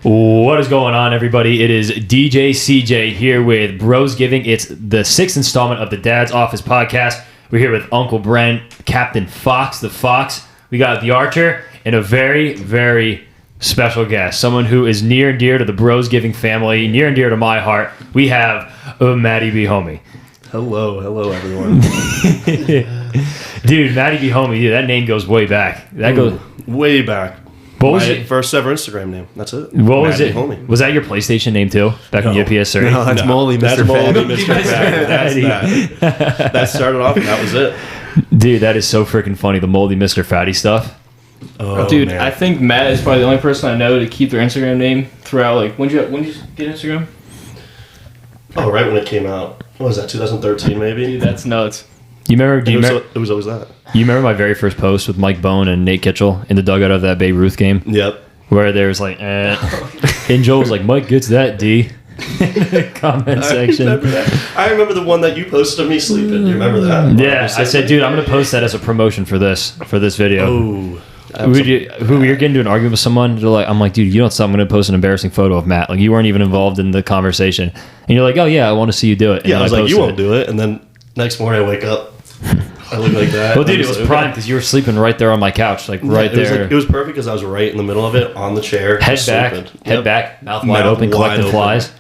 What is going on, everybody? It is DJ Cj here with Brosgiving. It's the 6th installment of the Dad's Office podcast. We're here with Uncle Brent, Captain Fox, the Fox. We got the Archer, and a very, very special guest. Someone who is near and dear to the Brosgiving family, near and dear to my heart. We have Matty B. Homie. Hello, everyone. Dude, Matty B. Homie, dude, that name goes way back. That goes way back. What was My first ever Instagram name. That's it. What was Matty it? Homie. Was that your PlayStation name too? Back when you had PS3? No, that's Moldy Mr. That's Fatty. Moldy Mr. Fatty. That's that. That started off and that was it. Dude, that is so freaking funny. The Moldy Mr. Fatty stuff. Oh, dude, man. I think Matt is probably the only person I know to keep their Instagram name throughout. Like, when did you get Instagram? Oh, right when it came out. What was that, 2013 maybe? Dude, that's nuts. You remember? It was always that. You remember my very first post with Mike Bone and Nate Kitchell in the dugout of that Babe Ruth game, Yep. where there was like, and Joel was like, "Mike gets that D." Comment section. I remember the one that you posted of me sleeping. You remember that? Yeah, I said, dude, I'm gonna post that as a promotion for this video. Oh. Who you're getting into an argument with someone? They're like, I'm like, dude, you don't stop. I'm gonna post an embarrassing photo of Matt. Like, you weren't even involved in the conversation, and you're like, oh yeah, I want to see you do it. And Yeah, I was like, you posted won't do it. And then next morning I wake up, I look like that. Well, dude, it was prime because you were sleeping right there on my couch, like right there. It was perfect because I was right in the middle of it on the chair. Head back, mouth wide open, collecting flies.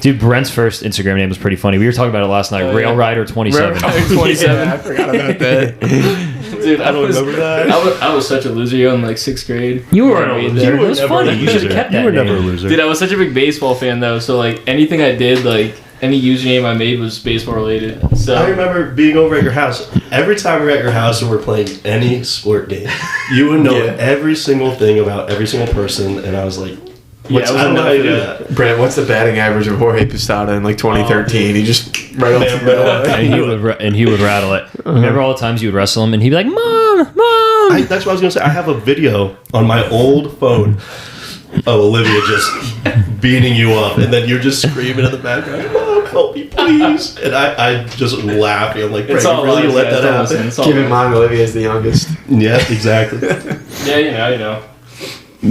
Dude, Brent's first Instagram name was pretty funny. We were talking about it last night. Rail Rider 27. 27. I forgot about that. Dude, I don't remember that. I was such a loser in like 6th grade. You were a It loser. It was never funny. a You should have loser. kept that. You were name. never a loser. Dude, I was such a big baseball fan though, so like anything I did, like any username I made was baseball related. So I remember being over at your house. Every time we were at your house and we're playing any sport game, you would know every single thing about every single person, and I was like, I don't know how you do that. Brent, what's the batting average of Jorge Posada in like 2013? He just right off the middle. And he would rattle it. Remember all the times you would wrestle him, and he'd be like, "Mom." That's what I was gonna say. I have a video on my old phone of Olivia just beating you up, and then you're just screaming in the background, "Mom, help me, please!" And I just laughing. I'm like, it's "Brent, all you really lies, let yeah, that it's happen?" it's all Keep in lies. mind, Olivia is the youngest. Yeah, exactly. Yeah, you know.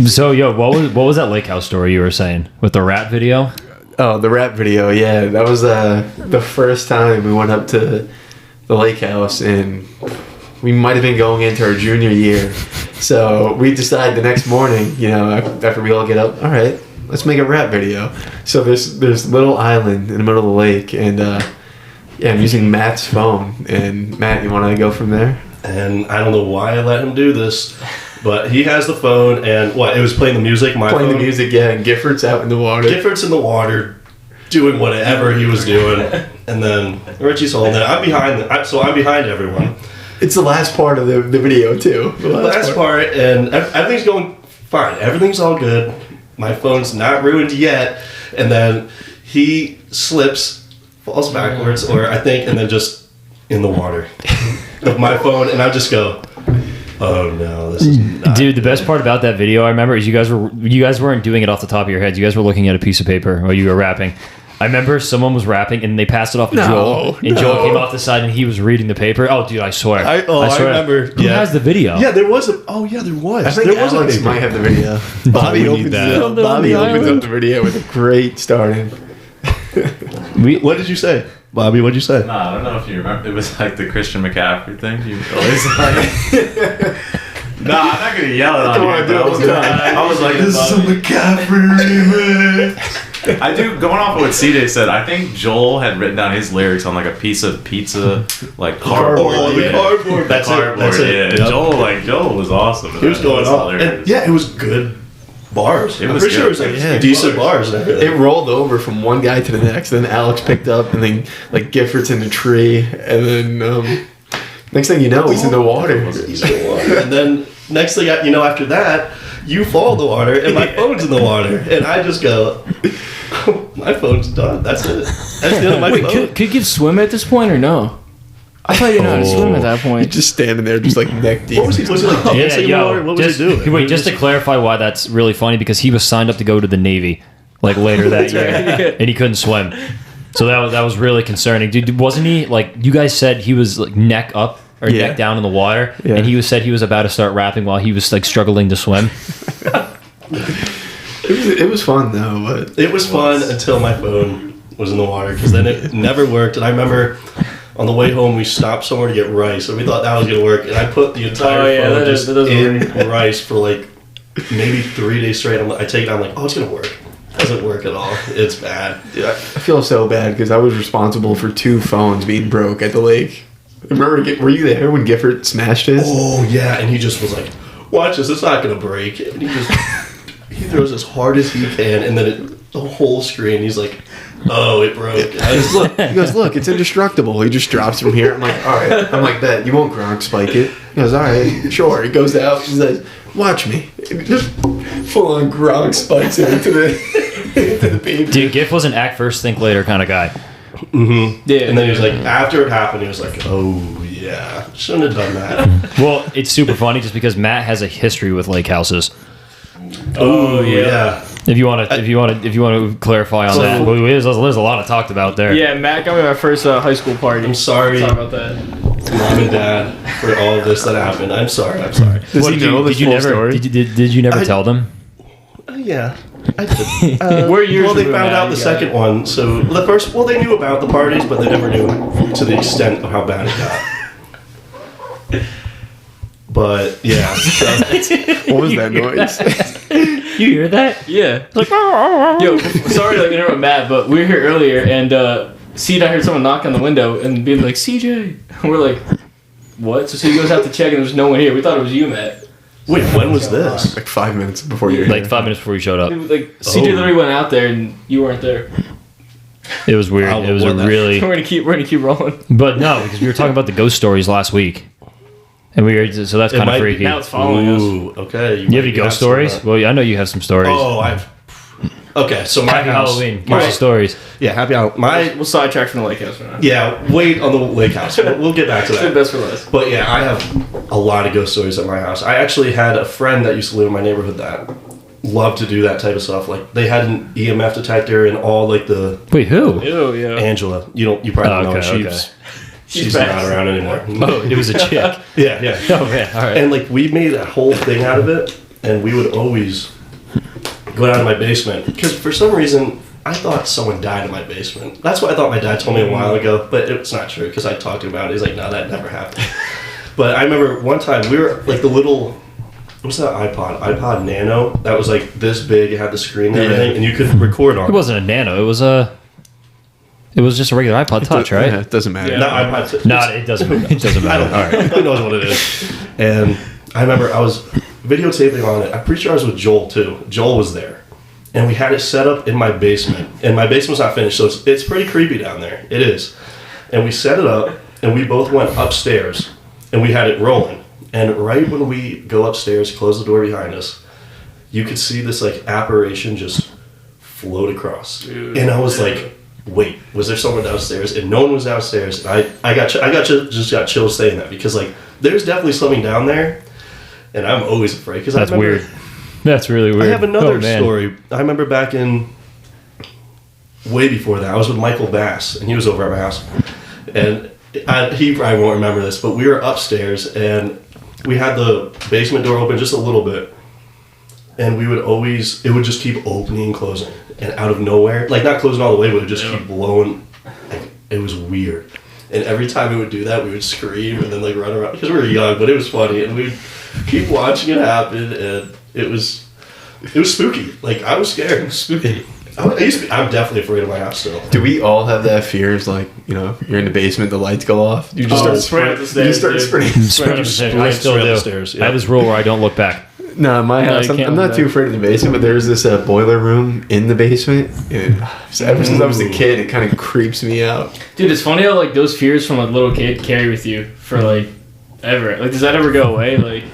So, yo, what was that lake house story you were saying with the rap video? Oh, the rap video, yeah. That was the first time we went up to the lake house, and we might have been going into our junior year. So we decided the next morning, after we all get up, all right, let's make a rap video. So there's this little island in the middle of the lake, and I'm using Matt's phone. And Matt, you want to go from there? And I don't know why I let him do this, but he has the phone, and it was playing the music. Playing the music, yeah, and Gifford's out in the water. Gifford's in the water, doing whatever he was doing, and then Richie's holding it. I'm behind everyone. It's the last part of the video, too. The last part, and everything's going fine. Everything's all good. My phone's not ruined yet, and then he slips, falls backwards, and then just in the water of my phone, and I just go, oh no, this is not Dude, the good. best part about that video I remember is you guys weren't doing it off the top of your heads. You guys were looking at a piece of paper while you were rapping. I remember someone was rapping and they passed it off to Joel, and Joel came off the side and he was reading the paper. Oh, dude, I swear. I remember. Who has the video? Yeah, there was there was. I think there was Alex a might have the video. Bobby opens up the video with a great starting. What did you say? Bobby, what'd you say? Nah, I don't know if you remember. It was like the Christian McCaffrey thing. You always like. Nah, I'm not gonna yell it on you. I was like, this is a McCaffrey remix. I do. Going off of what CJ said, I think Joel had written down his lyrics on like a piece of pizza, like cardboard. Cardboard. That's Cardboard. it. Yeah. Joel was awesome. He was going on. And it was good bars. It I'm was pretty sure it was good. like decent bars. And everything. It rolled over from one guy to the next. Then Alex picked up, and then like Gifford's in the tree, and then next thing you know, he's in the water. He's in the water. And then next thing you know, after that, you fall in the water, and my phone's in the water, and I just go, my phone's done. That's it. That's the end of my phone. Could you swim at this point or no? I thought you didn't know how to swim at that point. Just standing there, just like neck deep. What was he like dancing in the water? What was he doing? Wait, just to clarify why that's really funny, because he was signed up to go to the Navy like later that year, and he couldn't swim. So that was really concerning. Dude, wasn't he like, you guys said he was like neck up or neck down in the water, and he said he was about to start rapping while he was like struggling to swim. It was fun though, but It was fun until my phone was in the water, because then it never worked. And I remember on the way home we stopped somewhere to get rice, and we thought that was gonna work. And I put the entire phone just in rice for like maybe 3 days straight. I take it. I'm like, oh, it's gonna work. It doesn't work at all. It's bad. yeah, I feel so bad because I was responsible for 2 phones being broke at the lake. Remember, were you there when Gifford smashed his? Oh yeah, and he just was like, watch this. It's not gonna break. And he throws as hard as he can, and then the whole screen. He's like, oh, it broke. He goes, look, it's indestructible. He just drops from here. I'm like, all right. I'm like, bet you won't Gronk spike it. He goes, all right, sure. He goes out. He says, watch me. And just full on Gronk spikes it into the pavement. Dude, Giff was an act first, think later kind of guy. Mm-hmm. Yeah. And then he was like, after it happened, he was like, oh yeah, shouldn't have done that. Well, it's super funny just because Matt has a history with lake houses. Oh yeah. If you want to clarify on that, well, there's a lot of talked about there. Yeah, Matt got me my first high school party. I'm sorry, Sorry about that. Mom and Dad, for all of this that happened. I'm sorry. Does he know the full story? Did you never tell them? Yeah, I did. We're years well, they removed found now, out the you second one. So the first, well, they knew about the parties, but they never knew to the extent of how bad it got. But yeah, so, What was that noise? You hear that? Yeah. Like, yo, sorry to interrupt Matt, but we were here earlier, and C and I heard someone knock on the window and being like, CJ. And we're like, what? So he goes out to check, and there's no one here. We thought it was you, Matt. wait, when was this? Like 5 minutes before you were Like here. 5 minutes before you showed up. Like, CJ literally went out there, and you weren't there. It was weird. I'll It was a warn that. really. We're gonna keep rolling. But no, because we were talking about the ghost stories last week, and so that's It kind might of be- freaky. Now it's following us. Ooh, okay. You have any ghost stories? Well, yeah, I know you have some stories. Oh, okay. So my Happy house. Halloween. Give My, us the stories. yeah, happy Halloween. My We'll sidetrack from the lake house for now. yeah. Wait on the lake house. We'll get back to Save that. best for last. But yeah, I have a lot of ghost stories at my house. I actually had a friend that used to live in my neighborhood that loved to do that type of stuff. Like they had an EMF detector and all like the Wait, who? Ew, yeah. Angela. You probably don't know. Okay, She's okay. she's back. not around anymore. Oh, it was a chick. Yeah, yeah. Oh man, all right. And like we made a whole thing out of it, and we would always go down to my basement because for some reason I thought someone died in my basement. That's what I thought my dad told me a while ago, but it's not true because I talked to him about it. He's like, no, that never happened. But I remember one time we were like the little, what's that iPod Nano that was like this big. It had the screen and everything, and you could record on It wasn't a Nano. It was just a regular iPod Touch, right? Yeah, it doesn't matter. Yeah. Not iPod. No, it doesn't. It doesn't I matter. don't know. Who knows what it is? And I remember I was videotaping on it. I'm pretty sure I was with Joel too. Joel was there. And we had it set up in my basement. And my basement's not finished, so it's pretty creepy down there. It is. And we set it up, and we both went upstairs, and we had it rolling. And right when we go upstairs, close the door behind us, you could see this like apparition just float across. Dude. And I was like, wait, was there someone downstairs? And no one was downstairs. And I got chills saying that because like there's definitely something down there, and I'm always afraid because That's weird. That's really weird. I have another Oh, man. story. I remember back in way before that, I was with Michael Bass, and he was over at my house, and he probably won't remember this, but we were upstairs and we had the basement door open just a little bit. And it would just keep opening and closing. And out of nowhere, like not closing all the way, but it would just keep blowing. Like, it was weird. And every time it would do that, we would scream and then like run around. Because we were young, but it was funny. And we'd keep watching it happen. And it was spooky. Like, I was scared. Spooky. I'm definitely afraid of my house still. Do we all have that fear? Is like, you know, you're in the basement, the lights go off. You just sprint up the You just start stairs, sprinting. Sprint up the stairs. I still Straight up do. the stairs, yeah. I have this rule where I don't look back. No, in my house, you I'm can't not do too that. afraid of the basement, but there's this boiler room in the basement. And ever since I was a kid, it kind of creeps me out. Dude, it's funny how like those fears from a little kid carry with you for like ever. Like, does that ever go away? Like,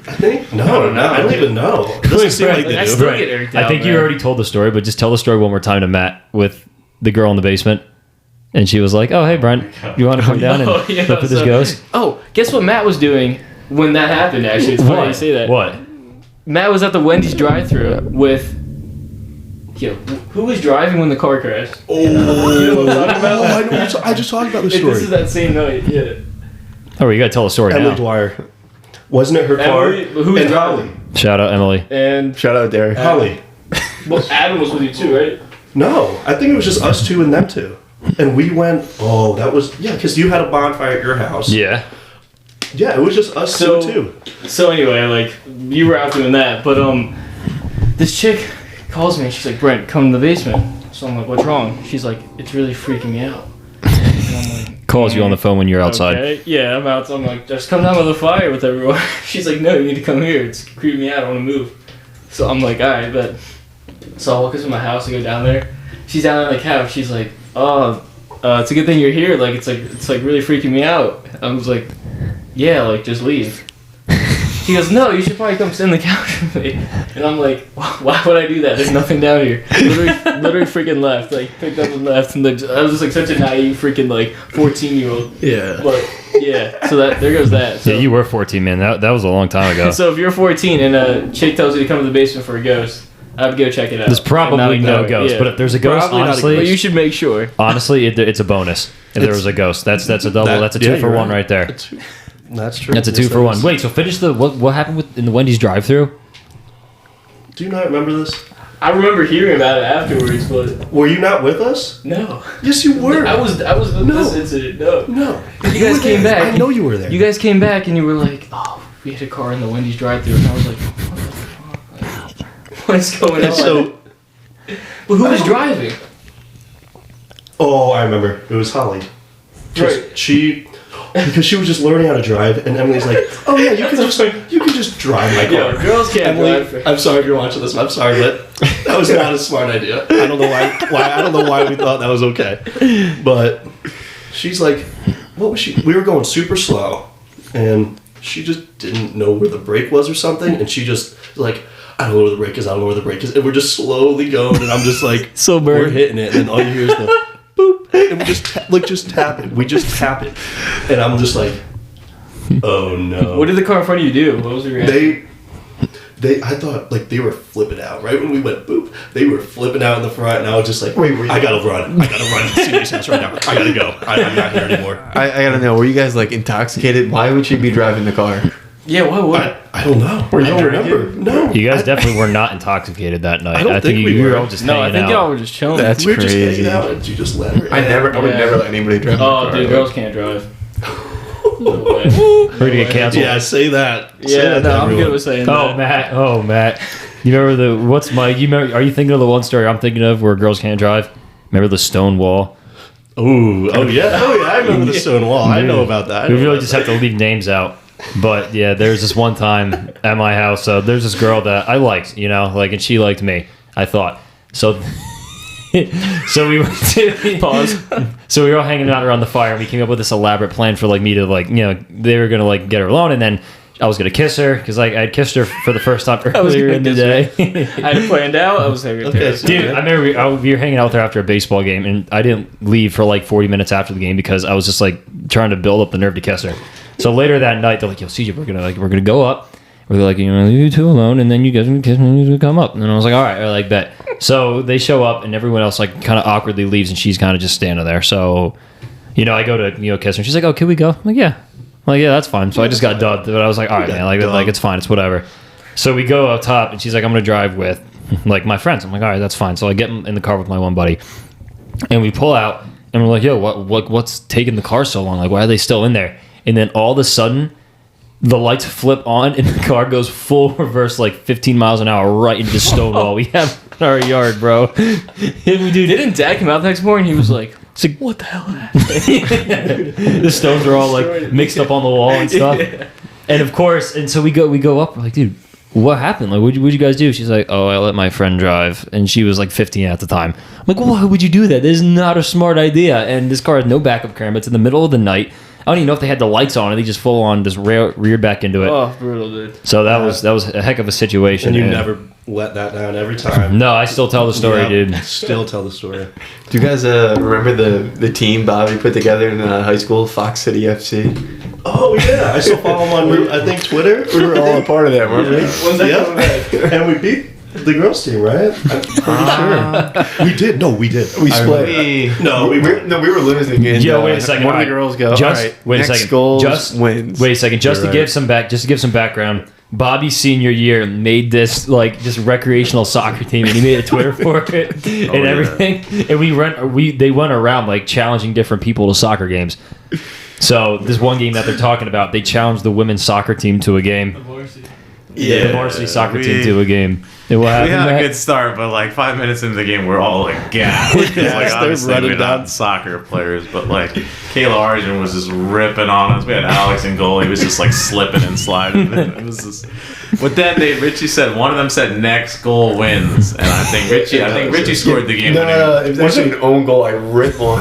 I think? No, I don't know. I don't even know. It doesn't seem like I they still do. get irked I out, think you man. already told the story, but just tell the story one more time to Matt with the girl in the basement. And she was like, "Oh, hey, Brent, you want to come down and Oh, yeah, look at this so- ghost?" Oh, guess what Matt was doing when that happened, actually. It's funny you say that. What? Matt was at the Wendy's drive-thru with... Yo, who was driving when the car crashed? Oh, You know what I'm talking about? I know I just talked about this This story. is that same night, yeah. Oh, you gotta tell the story Emily now. Dwyer. Wasn't it her car? Emily, who was and driving? Holly. Shout out Emily. And Shout out Derek. Holly. Well, Adam was with you too, right? No, I think it was just us two and them two. And we went, because you had a bonfire at your house. Yeah. Yeah, it was just us two too. So anyway, like, you were out doing that, but this chick calls me and she's like, Brent, come to the basement. So I'm like, what's wrong? She's like, it's really freaking me out. And I'm like, Calls you on the phone when you're outside. okay. Yeah, I'm out. So I'm like, just come down with a fire with everyone. She's like, no, you need to come here. It's creeping me out. I want to move. So I'm like, alright, bet. So I walk into my house and go down there. She's down on the couch. She's like, oh, it's a good thing you're here. Like, it's like really freaking me out. I was like, yeah, like, just leave. She goes, no, you should probably come sit on the couch with me. And I'm like, why would I do that? There's nothing down here. Literally freaking left. Like, picked up and left. And I was just like such a naive freaking like 14-year-old. Yeah. But yeah, so there goes that. So, Yeah, you were 14, man. That was a long time ago. so if you're 14 and a chick tells you to come to the basement for a ghost, I'd go check it out. There's probably And no now- ghost, yeah. but if there's a ghost, Probably not a honestly, But you should make sure. honestly, it's a bonus. If there was a ghost, that's a double. That's a 2 yeah, for you're 1 right. right there. That's true. That's a 2 Yes, for that 1. is. Wait, so finish the what happened in the Wendy's drive-through? Do you not remember this? I remember hearing about it afterwards, but Were you not with us? no. Yes, you were. I was with No. this incident. No. No. You guys were came there. back. I know you were there. You guys came back and you were like, oh, we had a car in the Wendy's drive-thru, and I was like, what the fuck? Like, what's going on? So, But who was driving? I remember. It was Holly. Right. Because she was just learning how to drive, and Emily's like, "Oh yeah, you can just drive my car." Yo, girls can't Emily, drive. I'm sorry if you're watching this. I'm sorry, but that was not a smart idea. I don't know why. I don't know why we thought that was okay. But she's like, "What was she?" We were going super slow, and she just didn't know where the brake was or something, and she just was like, "I don't know where the brake is. I don't know where the brake is," and we're just slowly going, and I'm just like, So we're burned. hitting it, and then all you hear is the boop, and we just just tap it. We just tap it, and I'm just like, oh no. What did the car in front of you do? What was your reaction? I thought like they were flipping out right when we went boop. They were flipping out in the front, and I was just like, Wait, were you- I gotta run to CJ's house right now. I gotta go. I'm not here anymore. I gotta know, were you guys like intoxicated? Why would she be driving the car? Yeah, why would? I don't know. Were you I don't drinking? remember. No, You guys definitely were not intoxicated that night. I don't think we you were were. all just No, I hanging think out. y'all were just chilling. That's we were just crazy. hanging out, and you just let her. I would Yeah. never let anybody drive my Oh, car. dude, girls can't drive. No way. Ready to get canceled? Yeah, say that. Say Yeah, that to no, I'm everyone. good with saying Oh, that. Matt. Oh, Matt. You remember are you thinking of the one story I'm thinking of where girls can't drive? Remember the stone wall? Ooh, oh yeah, I remember the stone wall. I know about that. We really just have to leave names out. But yeah, there's this one time at my house. So there's this girl that I liked, and she liked me. I thought so. So we went to Pause. So we were all hanging out around the fire, and we came up with this elaborate plan for me to they were gonna get her alone, and then I was gonna kiss her because I had kissed her for the first time earlier in the day. I had it planned out. I was like, Okay, Dude, I remember we were hanging out there after a baseball game, and I didn't leave for 40 minutes after the game because I was just trying to build up the nerve to kiss her. So later that night, they're like, "Yo, CJ, we're gonna go up. We're like, you two alone, and then you guys can kiss me. You come up." And I was like, "All right," I bet. So they show up, and everyone else kind of awkwardly leaves, and she's kind of just standing there. So, I go to kiss her. And she's like, "Oh, can we go?" I'm like, "Yeah." I'm like, "Yeah, that's fine." So I just got dubbed, but I was like, "All right, man, it's fine, it's whatever." So we go up top, and she's like, "I'm gonna drive with my friends." I'm like, "All right, that's fine." So I get in the car with my one buddy, and we pull out, and we're like, "Yo, what's taking the car so long? Why are they still in there?" And then all of a sudden, the lights flip on, and the car goes full reverse, 15 miles an hour, right into the stone wall we have in our yard, bro. Dude, Didn't Dad come out the next morning? He was like, it's like, what the hell happened? the stones are all mixed up on the wall and stuff. And of course, and so we go up. We're like, "Dude, what happened? What'd you guys do?" She's like, "Oh, I let my friend drive," and she was 15 at the time. I'm like, "Why would you do that? This is not a smart idea." And this car has no backup camera. It's in the middle of the night. I don't even know if they had the lights on, and they just full on just rear back into it. Oh, brutal, dude. So that was a heck of a situation. And you man. never let that down every time. No, I still tell the story, Yeah, dude. Still tell the story. Do you guys remember the team Bobby put together in high school, Fox City FC? Oh yeah, I still follow him on I think Twitter. We were all a part of that, weren't we? When's that coming back? Yeah, and we beat the girls team, right? I'm pretty sure. We did. No, we did. We split. No, we were. We were losing. And, Yo, wait a second. One of All the right. girls go. Just all right, wait a next second. goal Just wins. Wait a second. Just You're to right. give some background. Bobby's senior year made this like just recreational soccer team, and he made a Twitter for it and everything. And they went around like challenging different people to soccer games. So this one game that they're talking about, they challenged the women's soccer team to a game. The varsity soccer team to a game. And what We happened, had a Matt? good start, but like 5 minutes into the game, we're all like gassed. Like obviously running we're down. not soccer players, but like Kayla Arjun was just ripping on us. We had Alex in goal. He was just like slipping and sliding. It was just. But then Richie said one of them said next goal wins, and I think Richie scored the game. No, it was actually an own goal. I ripped one.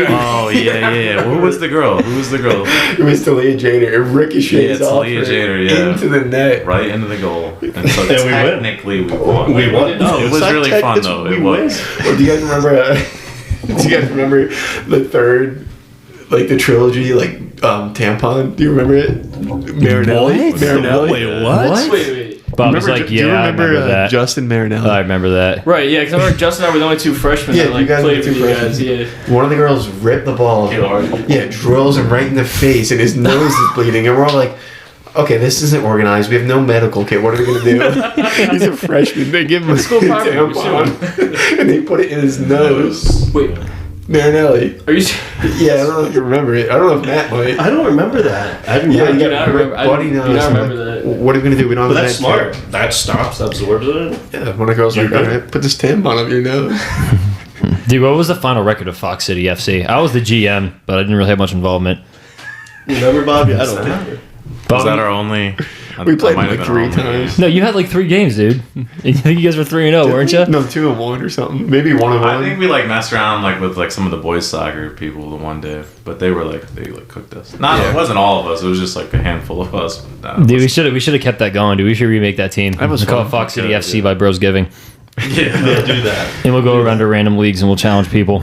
Oh yeah. Who was the girl? It was Talia Jader. It ricochets Yeah, off Talia her Jader, yeah. into the net. Right into the goal, and so And we win. technically we won. We won. No, It was really fun though. It was. Well, do you guys remember? Do you guys remember the third, like the trilogy, like tampon? Do you remember it? Marinelli. What? Marinelli. Wait, what? Wait. Bob was like, do you yeah, I remember remember that. Justin Marinelli? I remember that. Right, yeah, because I remember Justin and I were the only two freshmen Yeah, that like you guys were played the with two you guys. freshmen. Yeah. One of the girls ripped the ball. Kayla Arjun. Yeah, drills him right in the face, and his nose is bleeding. And we're all like, okay, this isn't organized. We have no medical kit. What are we going to do? He's a freshman. They give him a School property, tampon, and they put it in his nose. Wait, Marinelli. are you? Yeah, I don't know if you remember it. I don't know if Matt might. I don't remember that. I didn't Yeah, know. you do got not remember- I Buddy do knows. not I'm remember like, that. what are we going to do? We don't But have that's a med smart. That stops, absorbs it. kit. Yeah, one of the girls like, You're all good. right, put this tampon up your nose. Dude, what was the final record of Fox City FC? I was the GM, but I didn't really have much involvement. Remember, Bobby? I don't remember. Was that our only? We played might him have like been our 3 only times. No, you had like 3 games, dude. I think you guys were 3-0, weren't you? No, 2-1 or something. Maybe 1-1. I think we like messed around like with like some of the boys soccer people the one day, but they cooked us. It wasn't all of us. It was just like a handful of us. Dude, we should have kept that going, dude. We should remake that team. That was We'll call it fun. Fox City Yeah, FC yeah. by Brosgiving. Yeah, do that. And we'll go around to random leagues and we'll challenge people.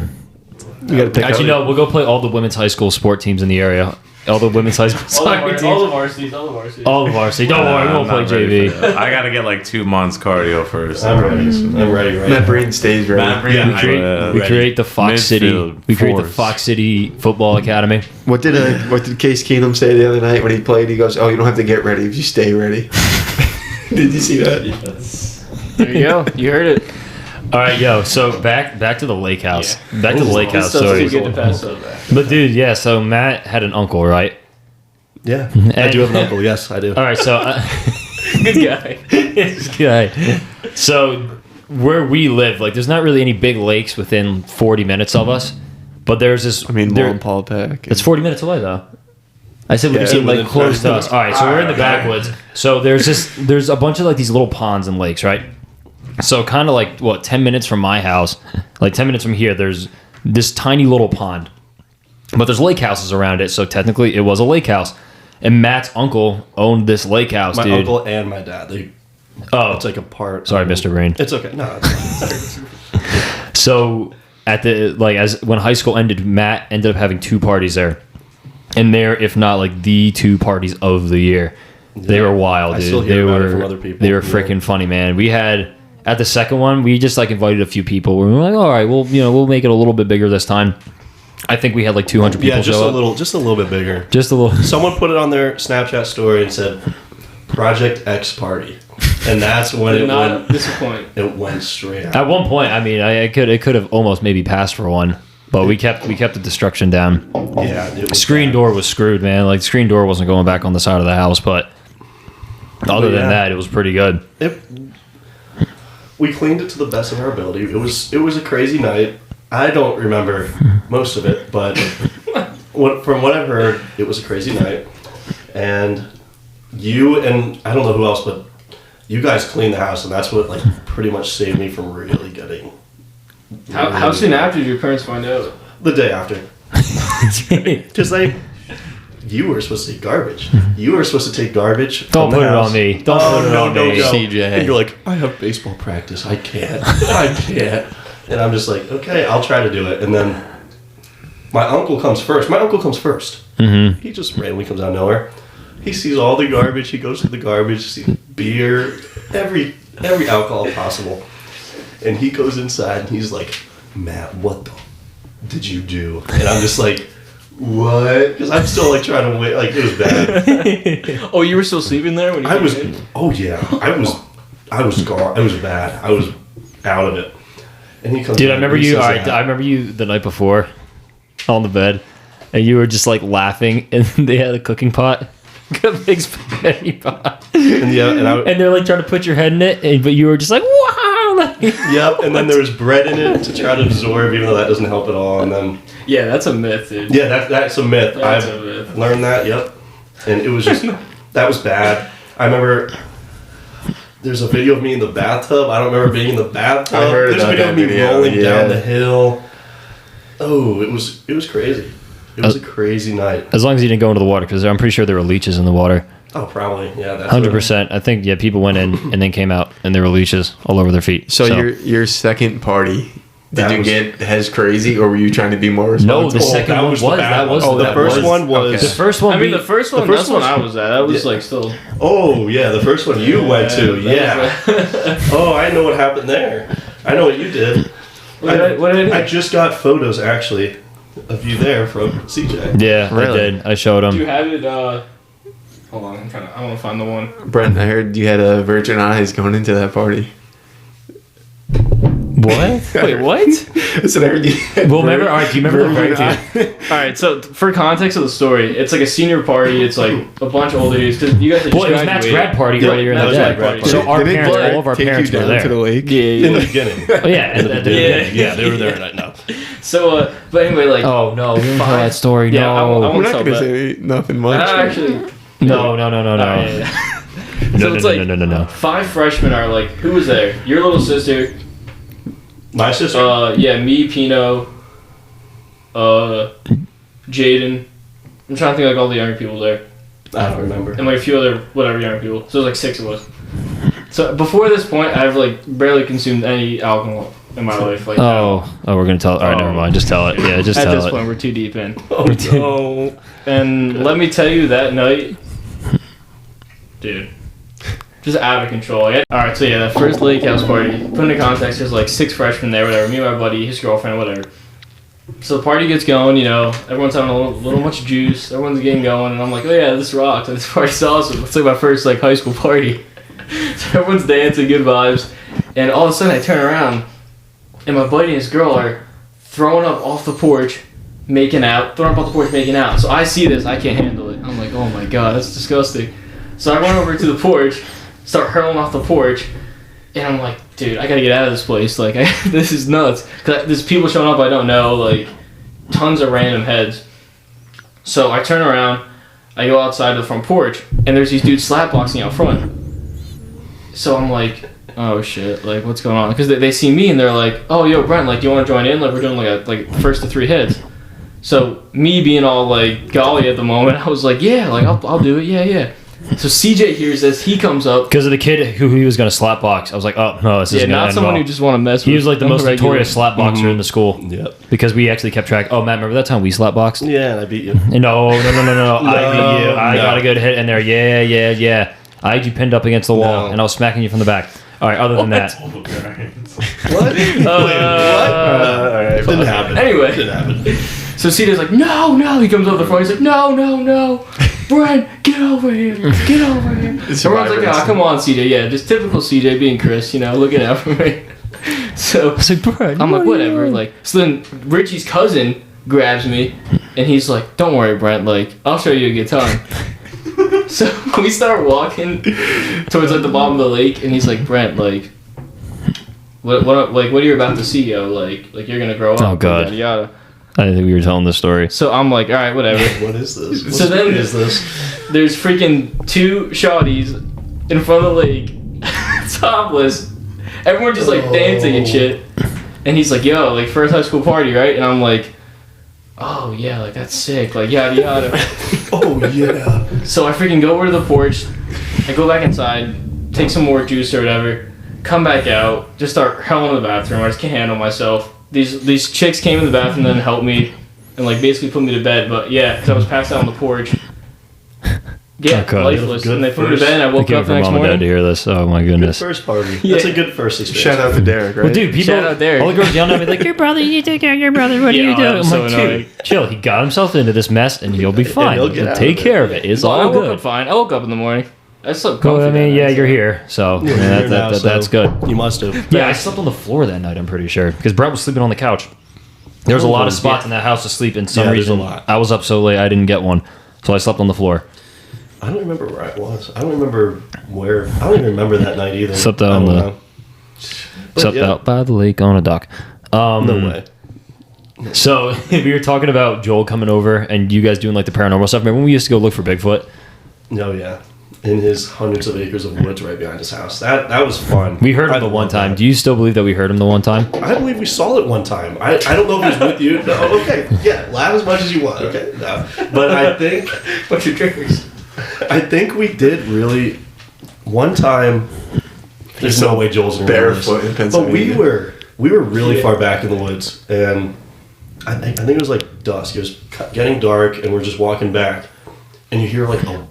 You got to pick Actually, up. no, we'll go play all the women's high school sport teams in the area. All the women's high school soccer teams. All the varsities, all the varsities. All the varsity. Don't worry, we won't play I'm not ready JV. for that. I gotta get like 2 months cardio first. I'm ready. I'm ready right Matt now. Breen stays ready. Matt Breen, Yeah, I- We create the Fox City. Midfield We create the force. Fox City Football Academy. What did Case Keenum say the other night when he played? He goes, "Oh, you don't have to get ready if you stay ready." Did you see that? There you go. You heard it. All right, yo. So back to the lake house. Back to the lake This house stuff's too story. good to pass up. But dude, yeah. So Matt had an uncle, right? Yeah, I do have an uncle. Yes, I do. All right. So Good guy. this guy. So where we live, like, there's not really any big lakes within 40 minutes of us. But there's this. I mean, there- Long Paul Peck. It's 40 minutes away though. I said Yeah, like within close 30 to us. All right, so we're in the backwoods. So there's a bunch of like these little ponds and lakes, right? So kind of like 10 minutes from my house, like 10 minutes from here, there's this tiny little pond. But there's lake houses around it, so technically it was a lake house. And Matt's uncle owned this lake house, My dude. uncle and my dad. It's like a part. Sorry, Mr. Breen. It's okay. No, it's fine. So at the when high school ended, Matt ended up having 2 parties there. And they're, if not like the 2 parties of the year. They were wild, I dude. still hear They about it were from other people. They were Yeah. freaking funny, man. We had at the second one, we just like invited a few people. We were like, all right, we'll make it a little bit bigger this time. I think we had like 200 people Yeah, just show a up. little bit bigger. Just a little. Someone put it on their Snapchat story and said Project X Party, and that's when Did it not went. disappoint. It went straight out. At one point, I mean, it could have almost maybe passed for one, but we kept the destruction down. Yeah, it was Screen bad. door was screwed, man. Like screen door wasn't going back on the side of the house, but other than yeah. that, it was pretty good. We cleaned it to the best of our ability. It was a crazy night. I don't remember most of it, but from what I've heard, it was a crazy night. And you and I don't know who else, but you guys cleaned the house, and that's what like pretty much saved me from really getting. How soon after did your parents find out? The day after. Just like you were supposed to take garbage. You were supposed to take garbage. Don't from the put it house. on me. Don't put it on me. CJ. And you're like, I have baseball practice. I can't. I can't. And I'm just like, okay, I'll try to do it. And then my uncle comes first. Mm-hmm. He just randomly comes out of nowhere. He sees all the garbage. He goes to the garbage, sees beer, every alcohol possible. And he goes inside and he's like, Matt, what the did you do? And I'm just like, what? Because I'm still like trying to wait. Like it was bad. Oh, you were still sleeping there when you I came was. in? Oh yeah, I was gone. It was bad. I was out of it. And he comes. Dude, in I remember and he you. says All right, that. I remember you the night before on the bed, and you were just like laughing, and they had a cooking pot, a big spaghetti pot, And yeah, and I. and they're like trying to put your head in it, but you were just like, wow. Like, Yep, and then there was bread in it to try to absorb, even though that doesn't help at all. And then, Yeah, that's a myth, dude. yeah, that's a myth. That's I've a myth. learned that. Yep, and it was just that was bad. I remember there's a video of me in the bathtub. I don't remember being in the bathtub. I heard There's a about video that of me video, rolling yeah. down the hill. Oh, it was crazy. It was a crazy night. as long as you didn't go into the water, because I'm pretty sure there were leeches in the water. Oh, probably. Yeah, that's 100%. I think people went in and then came out, and there were leaches all over their feet. So your second party, did That you was- get as crazy, or were you trying to be more no, responsible? the second that one was was the bad that was one. Oh, the that first was- one was. The first one. I mean, we- the first one, the first that's when one I was- was at. That was Yeah. like still. Oh yeah, the first one you went to. Yeah. That Oh, I know what happened there. I know what you did. What did I do? I just got photos actually of you there from CJ. Yeah, Really? I did. I showed Do you him. have it? Hold on, I want to find the one. Brent, I heard you had virgin eyes going into that party. What? Wait, what? I said I heard you. had Well, remember? All right, do you remember the virgin very eyes. All right, so for context of the story, it's like a senior party. It's like a bunch of older dudes because you guys. Well, it was Matt's grad party Yeah, earlier in that the was day. my grad party. So our Did parents, Brent all of our take you parents were down there. to the lake? In the beginning. Oh yeah, at the Yeah, beginning. yeah, they were there. And I know. So, but anyway, like. Oh no, we didn't tell that story. Yeah, No, I won't We're not tell going to that. say nothing much. Actually. no. So No, it's no, like no. 5 freshmen are like, who was there? Your little sister. My sister. Yeah, me, Pino, Jaden. I'm trying to think like all the younger people there. I don't remember. And like a few other whatever younger people. So there's like 6 of us. So before this point, I've like barely consumed any alcohol in my life. Like Oh, we're gonna tell. All right, never mind. Just tell it. Yeah, just at tell this it. point, we're too deep in. Oh no. And let me tell you, that night, dude, just out of control. Alright, so yeah, that first lake house party, put into context, there's like 6 freshmen there, whatever, me and my buddy, his girlfriend, whatever. So the party gets going, you know, everyone's having a little much juice, everyone's getting going, and I'm like, oh yeah, this rocks, like, this party's awesome. It's like my first like high school party. So everyone's dancing, good vibes, and all of a sudden I turn around, and my buddy and his girl are throwing up off the porch, making out. So I see this, I can't handle it. I'm like, oh my god, that's disgusting. So I run over to the porch, start hurling off the porch, and I'm like, dude, I gotta get out of this place. Like, this is nuts. Cause there's people showing up I don't know, like, tons of random heads. So I turn around, I go outside the front porch, and there's these dudes slapboxing out front. So I'm like, oh shit, like, what's going on? Because they see me and they're like, oh, yo, Brent, like, do you want to join in? Like, we're doing like first to 3 heads. So me being all like golly at the moment, I was like, yeah, like I'll do it, yeah. So CJ hears this, he comes up. Because of the kid who he was gonna slap box. I was like, oh no, this Yeah, isn't gonna not end someone well. who just want to mess with. He was like the most regular. notorious slap boxer in the school. Yep. Because we actually kept track. Oh, Matt, remember that time we slap boxed? Yeah, and I beat you. No. I beat you. I no. got a good hit in there. Yeah. I had you pinned up against the wall, No. and I was smacking you from the back. All right. Other than that, What? Alright, Didn't happen. Anyway. Didn't happen. So CJ's like, no. He comes over the front. He's like, no. Brent, get over here. It's Everyone's like, survivor ah, come on, CJ. Yeah, just typical CJ being Chris, you know, looking out for me. So I was like, Brent, I'm like, what are you whatever. doing? Like, so then Richie's cousin grabs me, and he's like, don't worry, Brent. Like, I'll show you a good time. So we start walking towards like the bottom of the lake, and he's like, Brent, like, what are you about to see, yo? Like you're gonna grow up. Oh, God. Yada yada. I didn't think we were telling this story. So I'm like, all right, whatever. What is this? What So then- story is this? There's freaking 2 shawties in front of the lake, topless. Everyone just like dancing and shit. And he's like, yo, like first high school party, right? And I'm like, oh yeah, like that's sick, like yada yada. Oh yeah. So I freaking go over to the porch, I go back inside, take some more juice or whatever, come back out, just start howling in the bathroom. I just can't handle myself. These chicks came in the bathroom and helped me and like basically put me to bed. But yeah, because I was passed out on the porch. Oh, God. lifeless. Good And they put me to first- bed and I I woke can't up wait the for next mom and dad morning. to hear this. Oh my Good goodness. first party. Yeah. That's a good first experience. Shout out to Derek, right? Well, dude, people, Shout out Derek. all the girls yelling at me like, "Your brother, you take care of your brother. What are Yeah, you doing?" that I'm was so like, annoying. dude, chill. He got himself into this mess, and he'll be fine. he'll get out Take of it. care of it. It's Well, I all woke good. up fine. I woke up in the morning. I slept comfy. Well, I that mean, night, yeah, so- you're here, so You're yeah, here now, so that's good. You must have. Yeah, I slept on the floor that night. I'm pretty sure because Brett was sleeping on the couch. There was a lot of spots in that house to sleep. In some Yeah, there's a reason, lot. I was up so late I didn't get one, so I slept on the floor. I don't remember where I was. I don't remember where. I don't even remember that night either. Slept out I on don't the- know. But Slept yeah, out by the lake on a dock. No way. So we were talking about Joel coming over and you guys doing like the paranormal stuff. Remember when we used to go look for Bigfoot? No, yeah. In his hundreds of acres of woods right behind his house. That was fun. We heard him I the one love time. that. Do you still believe that we heard him the one time? I believe we saw it one time. I don't know if it was with you. No, okay. Yeah, laugh as much as you want. Okay. No. But I think Bunch of triggers. I think we did really one time. There's no way Joel's gonna remember this. Barefoot in But Pennsylvania. we were really far back in the woods, and I think it was like dusk. It was getting dark, and we're just walking back, and you hear like a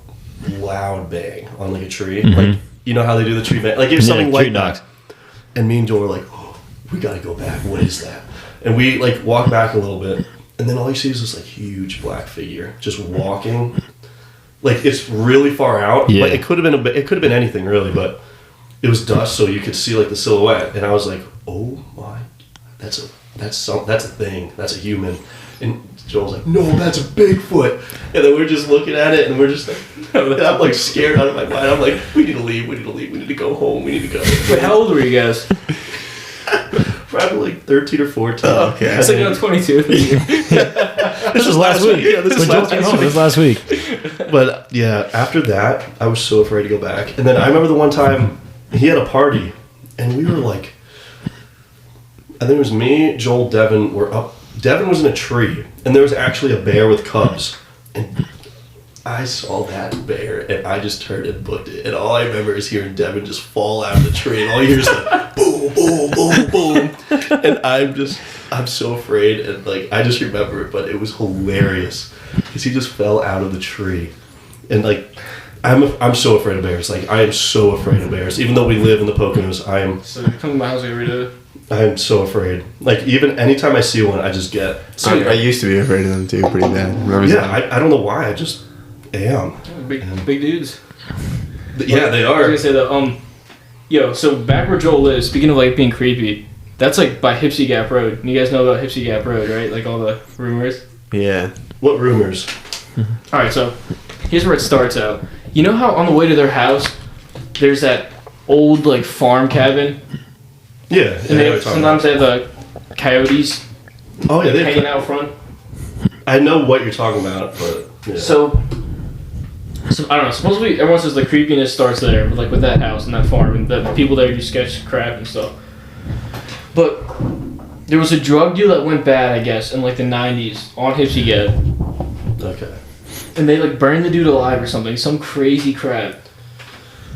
loud bang on like a tree, like you know how they do the tree bang, like it was something tree like knocks. that. And me and Joel were like, oh, we gotta go back. What is that? And we like walk back a little bit, and then all you see is this like huge black figure just walking. Like it's really far out. Yeah. Like it could have been anything really, but it was dusk, so you could see like the silhouette. And I was like, oh my, that's a thing. That's a human. And Joel's like, no, that's a Bigfoot. And then we're just looking at it, and we're just like, and I'm like scared out of my mind. I'm like, we need to leave. We need to go home. We need to go. Wait, how old were you guys? Probably like 13 or 14. Oh, okay. It's like on 22. This was last week. Yeah, this When is Joel last came week. home, this was last week. But yeah, after that, I was so afraid to go back. And then I remember the one time he had a party, and we were like, I think it was me, Joel, Devin were up. Devin was in a tree, and there was actually a bear with cubs. And I saw that bear, and I just turned and booked it. And all I remember is hearing Devin just fall out of the tree, and all you hear is like boom, boom, boom, boom. And I'm so afraid, and like I just remember it, but it was hilarious because he just fell out of the tree, and like I'm so afraid of bears. Like I am so afraid of bears. Even though we live in the Poconos, So you come to my house every day. I am so afraid. Like even anytime I see one, I just get scared. I used to be afraid of them too, pretty bad. When I was Yeah, young. I don't know why. I just am. Big dudes. Yeah, they I was are. gonna say that. Yo, so back where Joel lives. Speaking of like being creepy, that's like by Hipsy Gap Road. And you guys know about Hipsy Gap Road, right? Like all the rumors. Yeah. What rumors? All right, so here's where it starts out. You know how on the way to their house, there's that old like farm cabin, Yeah. and they sometimes they have the coyotes Oh yeah, hanging they. out front. I know what you're talking about, but yeah. So I don't know. Supposedly, everyone says the creepiness starts there, with that house and that farm, and the people there do sketch crap and stuff. But there was a drug deal that went bad, I guess, in like the '90s on Hipsy Gap, Okay. and they like burned the dude alive or something, some crazy crap.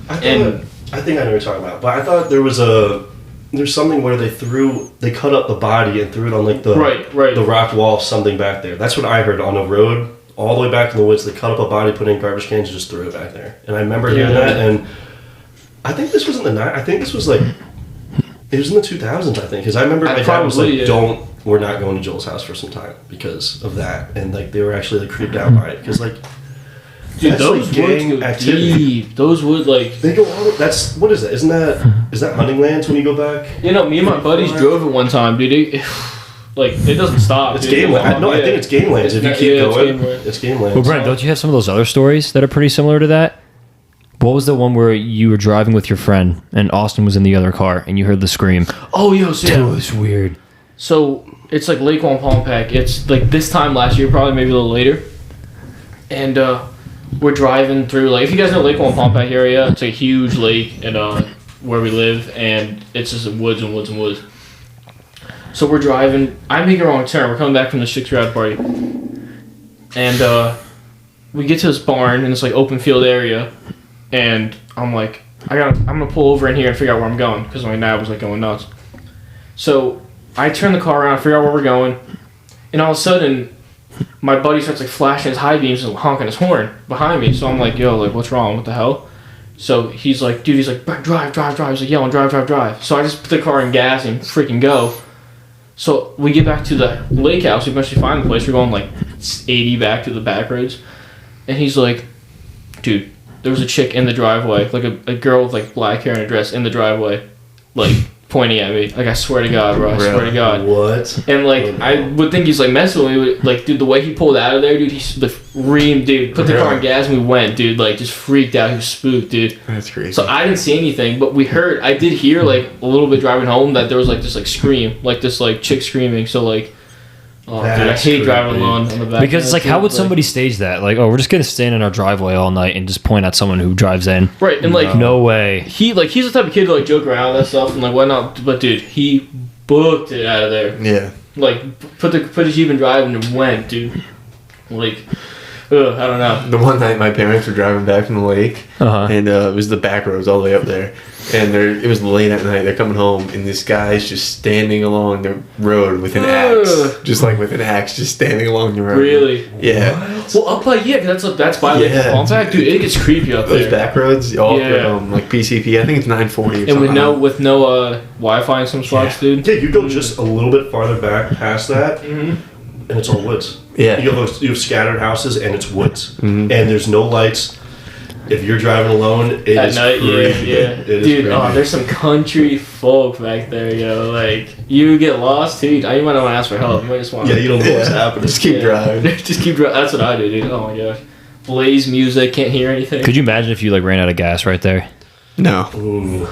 I And- think I know what you're talking about, but I thought there's something where they cut up the body and threw it on like the Right. the rock wall of something back there. That's what I heard on a road all the way back in the woods. They cut up a body, put it in garbage cans, and just threw it back there. And I remember hearing Yeah. that, and I think this was in the night. I think this was like it was in the 2000s. I think because I remember my dad was Probably, like, yeah. we're not going to Joel's house for some time because of that, and like they were actually like creeped out by it because like. Dude, That's those like gang woods go activity. deep. Those would like. They go all. That's what is that? Is that hunting lands when you go back? You know, me and my buddies drove it one time, dude. It doesn't stop. It's dude. game land. No, I think it's game lands. If you It's keep not- yeah, going, it's game land. it's game lands. Well, Brent, don't you have some of those other stories that are pretty similar to that? What was the one where you were driving with your friend and Austin was in the other car and you heard the scream? Oh, yo, so Dude, yeah. it was weird. So it's like Lake Wampaupack. It's like this time last year, probably maybe a little later. And we're driving through, like, if you guys know Lake Wampaupack area, it's a huge lake and where we live, and it's just woods and woods and woods. So we're driving. I make a wrong turn. We're coming back from the 6-year-old party, and we get to this barn in this like open field area, and I'm like, I'm gonna pull over in here and figure out where I'm going because my dad was like going nuts. So I turn the car around, figure out where we're going, and all of a sudden, my buddy starts like flashing his high beams and honking his horn behind me. So I'm like, yo, like what's wrong? What the hell? So he's like, dude, he's like, drive. He's like, yelling, drive. So I just put the car in gas and freaking go. So we get back to the lake house. We eventually find the place. We're going like 80 back to the back roads. And he's like, dude, there was a chick in the driveway, like a girl with like black hair and a dress in the driveway, like pointing at me. Like I swear to God, bro. I swear to God. What? And like I would think he's like messing with me, but like dude, the way he pulled out of there, dude, he the reamed, dude, put the car in gas and we went, dude, like just freaked out. He was spooked, dude. That's crazy. So I didn't see anything, but I did hear like a little bit driving home that there was like this like scream, like this like chick screaming. So like, oh dude, I hate driving alone on the back. Because it's like, how would somebody stage that? Like, oh, we're just gonna stand in our driveway all night and just point at someone who drives in. Right, and like no way. he's the type of kid to like joke around and that stuff and like whatnot. But dude, he booked it out of there. Yeah. Like put his Jeep in drive and it went, dude. Like, I don't know. The one night my parents were driving back from the lake, and it was the back roads all the way up there. And it was late at night. They're coming home, and this guy's just standing along the road with an axe, just standing along the road. Really? Yeah. What? Well, up by that's by Lake Pontiac, dude. It gets creepy up there. Those back roads, all like PCP. I think it's 940. Or and something. with no Wi-Fi in some spots, dude. Yeah, you go just a little bit farther back past that, and it's all woods. Yeah. You have scattered houses, and it's woods, and there's no lights. If you're driving alone, it is night, creepy. yeah. Dude, there's some country folk back there, yo. Like, you get lost, too. You might not want to ask for help. You might just want Yeah, you don't know what's happening. Just keep driving. Just keep driving. That's what I do, dude. Oh, my gosh. Blaze music, can't hear anything. Could you imagine if you like ran out of gas right there? No. Ooh.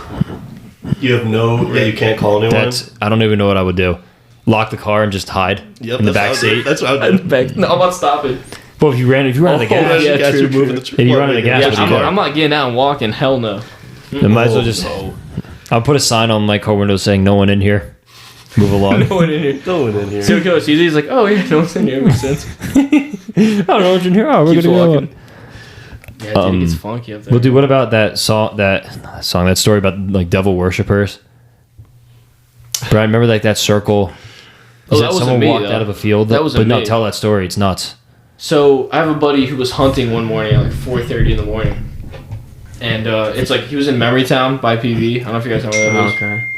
You have you can't call anyone. I don't even know what I would do. Lock the car and just hide in the back seat. That's what I would do. No, I'm not stopping. Well, if you ran out of gas, yeah, true. if you run out of gas, I'm not getting out and walking. Hell no. Then might as well just. I'll put a sign on my car window saying "No one in here." Move along. No one in here. No one in here. So he's like, oh yeah, no one's in here. Makes sense. I don't know what's in here. Oh, we're Keeps gonna go. walking. Yeah, dude, it gets funky up there. Well, dude, what about that story about like devil worshippers? Brian, remember like that circle? Oh, that wasn't someone me, walked though. out of a field. That wasn't But no, me. tell that story. It's nuts. So I have a buddy who was hunting one morning at like 4:30 in the morning, and it's like he was in Memorytown by PV. I don't know if you guys know where that is. Okay.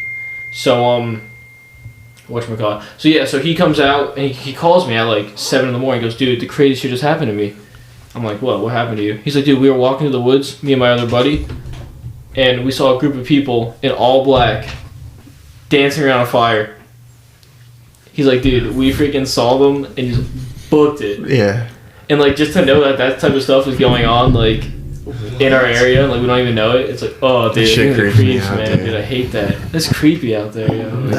So whatchamacallit. So yeah, so he comes out and he calls me at like 7 in the morning. He goes, dude, the craziest shit just happened to me. I'm like, what happened to you? He's like, dude, we were walking to the woods, me and my other buddy, and we saw a group of people in all black dancing around a fire. He's like, dude, we freaking saw them and just booked it. Yeah. And like just to know that type of stuff is going on like in our area, like we don't even know it. It's like, oh dude, shit it creeps me creeps, out, man. dude. Dude, I hate that. That's creepy out there, yo.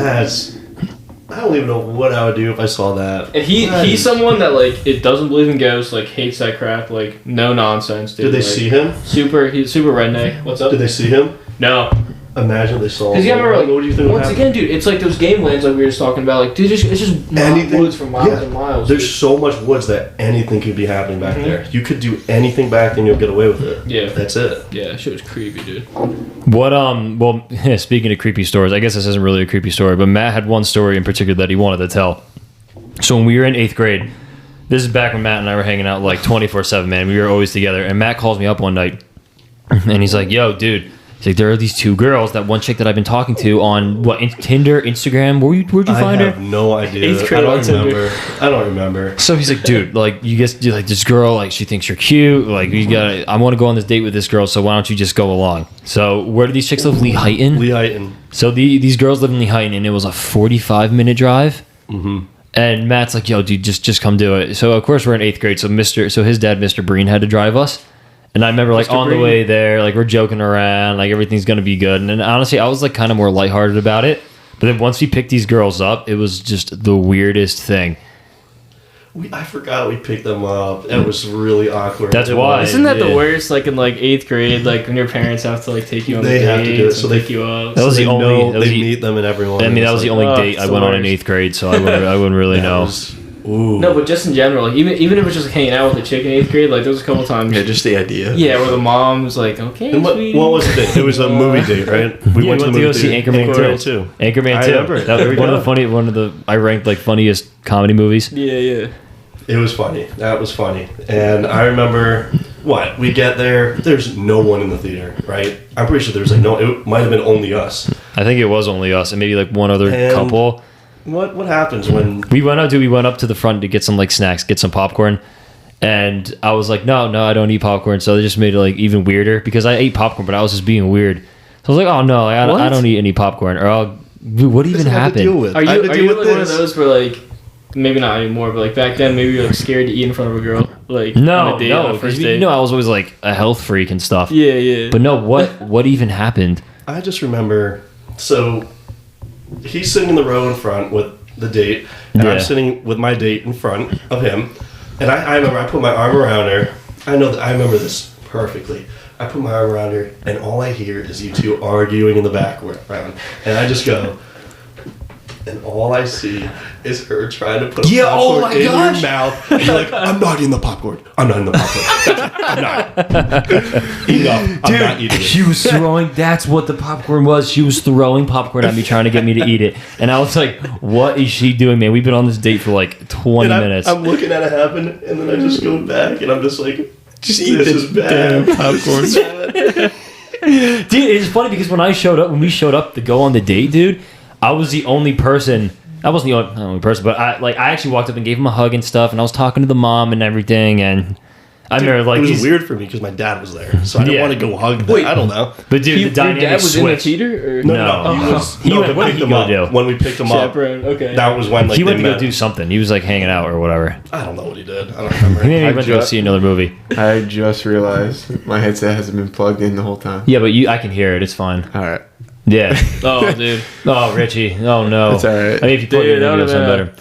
I don't even know what I would do if I saw that. And he's someone that like it doesn't believe in ghosts, like hates that crap, like no nonsense, dude. Did they like, see him? He's super redneck. What's up? Did they see him? No. Imagine they saw him. Because you remember, like, what do you think would once happen? again, dude, it's like those game lands like we were just talking about. Like, dude, it's just woods for miles and miles. There's dude. so much woods that anything could be happening back there. You could do anything back there and you'll get away with it. Yeah. That's it. Yeah, that shit was creepy, dude. What well, speaking of creepy stories, I guess this isn't really a creepy story, but Matt had one story in particular that he wanted to tell. So when we were in 8th grade, this is back when Matt and I were hanging out like 24/7, man. We were always together, and Matt calls me up one night, and he's like, "Yo, dude." He's like, there are these two girls, that one chick that I've been talking to on Tinder, Instagram. Where'd you find her? I have no idea. 8th grade on Tinder. I don't remember. So he's like, dude, like you guys, like this girl, like she thinks you're cute. Like I want to go on this date with this girl. So why don't you just go along? So where do these chicks live? Lehighton. Lehighton. So these girls live in Lehighton, and it was a 45-minute drive. Mm-hmm. And Matt's like, yo, dude, just come do it. So of course we're in 8th grade. So his dad, Mr. Breen, had to drive us. And I remember, like, on the way there, like, we're joking around, like, everything's going to be good. And then, honestly, I was, like, kind of more lighthearted about it. But then once we picked these girls up, it was just the weirdest thing. I forgot we picked them up. It was really awkward. That's why. Isn't that the worst? Like in like 8th grade, like when your parents have to like take you on They the have to do it, dates so and they pick you up. That was they the only- know that was they the- meet them and everyone. I mean, that was the only date it's I the went on in worst. 8th grade, so I wouldn't really know. Ooh. No, but just in general, like, even if it was just hanging out with a chick in 8th grade, like there was a couple times. Yeah, just the idea. Yeah, where the mom was like, okay, And what sweetie. was the date? It was a movie date, right? We went to go see theater. Anchorman 2. Anchorman I 2. remember. That was one of the I ranked like funniest comedy movies. Yeah. It was funny. That was funny. And I remember, we get there, there's no one in the theater, right? I'm pretty sure there's like it might have been only us. I think it was only us and maybe like one other couple. What happens when... We went up to the front to get some like snacks, get some popcorn. And I was like, no, I don't eat popcorn. So they just made it like even weirder because I ate popcorn, but I was just being weird. So I was like, oh no, I don't eat any popcorn. Or what even happened? Are you like one of those where like, maybe not anymore, but like back then maybe you're like scared to eat in front of a girl? Like on a date, on a first date? I was always like a health freak and stuff. Yeah. But no, what even happened? I just remember, so he's sitting in the row in front with the date, and I'm sitting with my date in front of him. And I remember I put my arm around her. I remember this perfectly. I put my arm around her, and all I hear is you two arguing in the background. And I just go, and all I see is her trying to put popcorn in your mouth. She's like, I'm not eating the popcorn. I'm not. Enough. I'm not eating it. She was throwing, that's what the popcorn was. She was throwing popcorn at me, trying to get me to eat it. And I was like, what is she doing, man? We've been on this date for like 20 minutes. I'm looking at it happen, and then I just go back, and I'm just like, just eat this damn popcorn. Dude, it's funny because when we showed up to go on the date, dude, I was the only person. I wasn't the only person, but I actually walked up and gave him a hug and stuff, and I was talking to the mom and everything, and I remember like it was weird for me because my dad was there, so I didn't want to go hug them. I don't know. But dude, the dynamic your dad was switched. in the theater? Or? No. What did he go do? When we picked him up, chaperone. Okay. That was when he went to go do something. He was like hanging out or whatever. I don't know what he did. I don't remember. He maybe went to go see another movie. I just realized my headset hasn't been plugged in the whole time. Yeah, but I can hear it. It's fine. All right. Yeah. Oh, dude. Oh, Richie. Oh no. It's all right. I mean, if you plug it in, it'll sound better.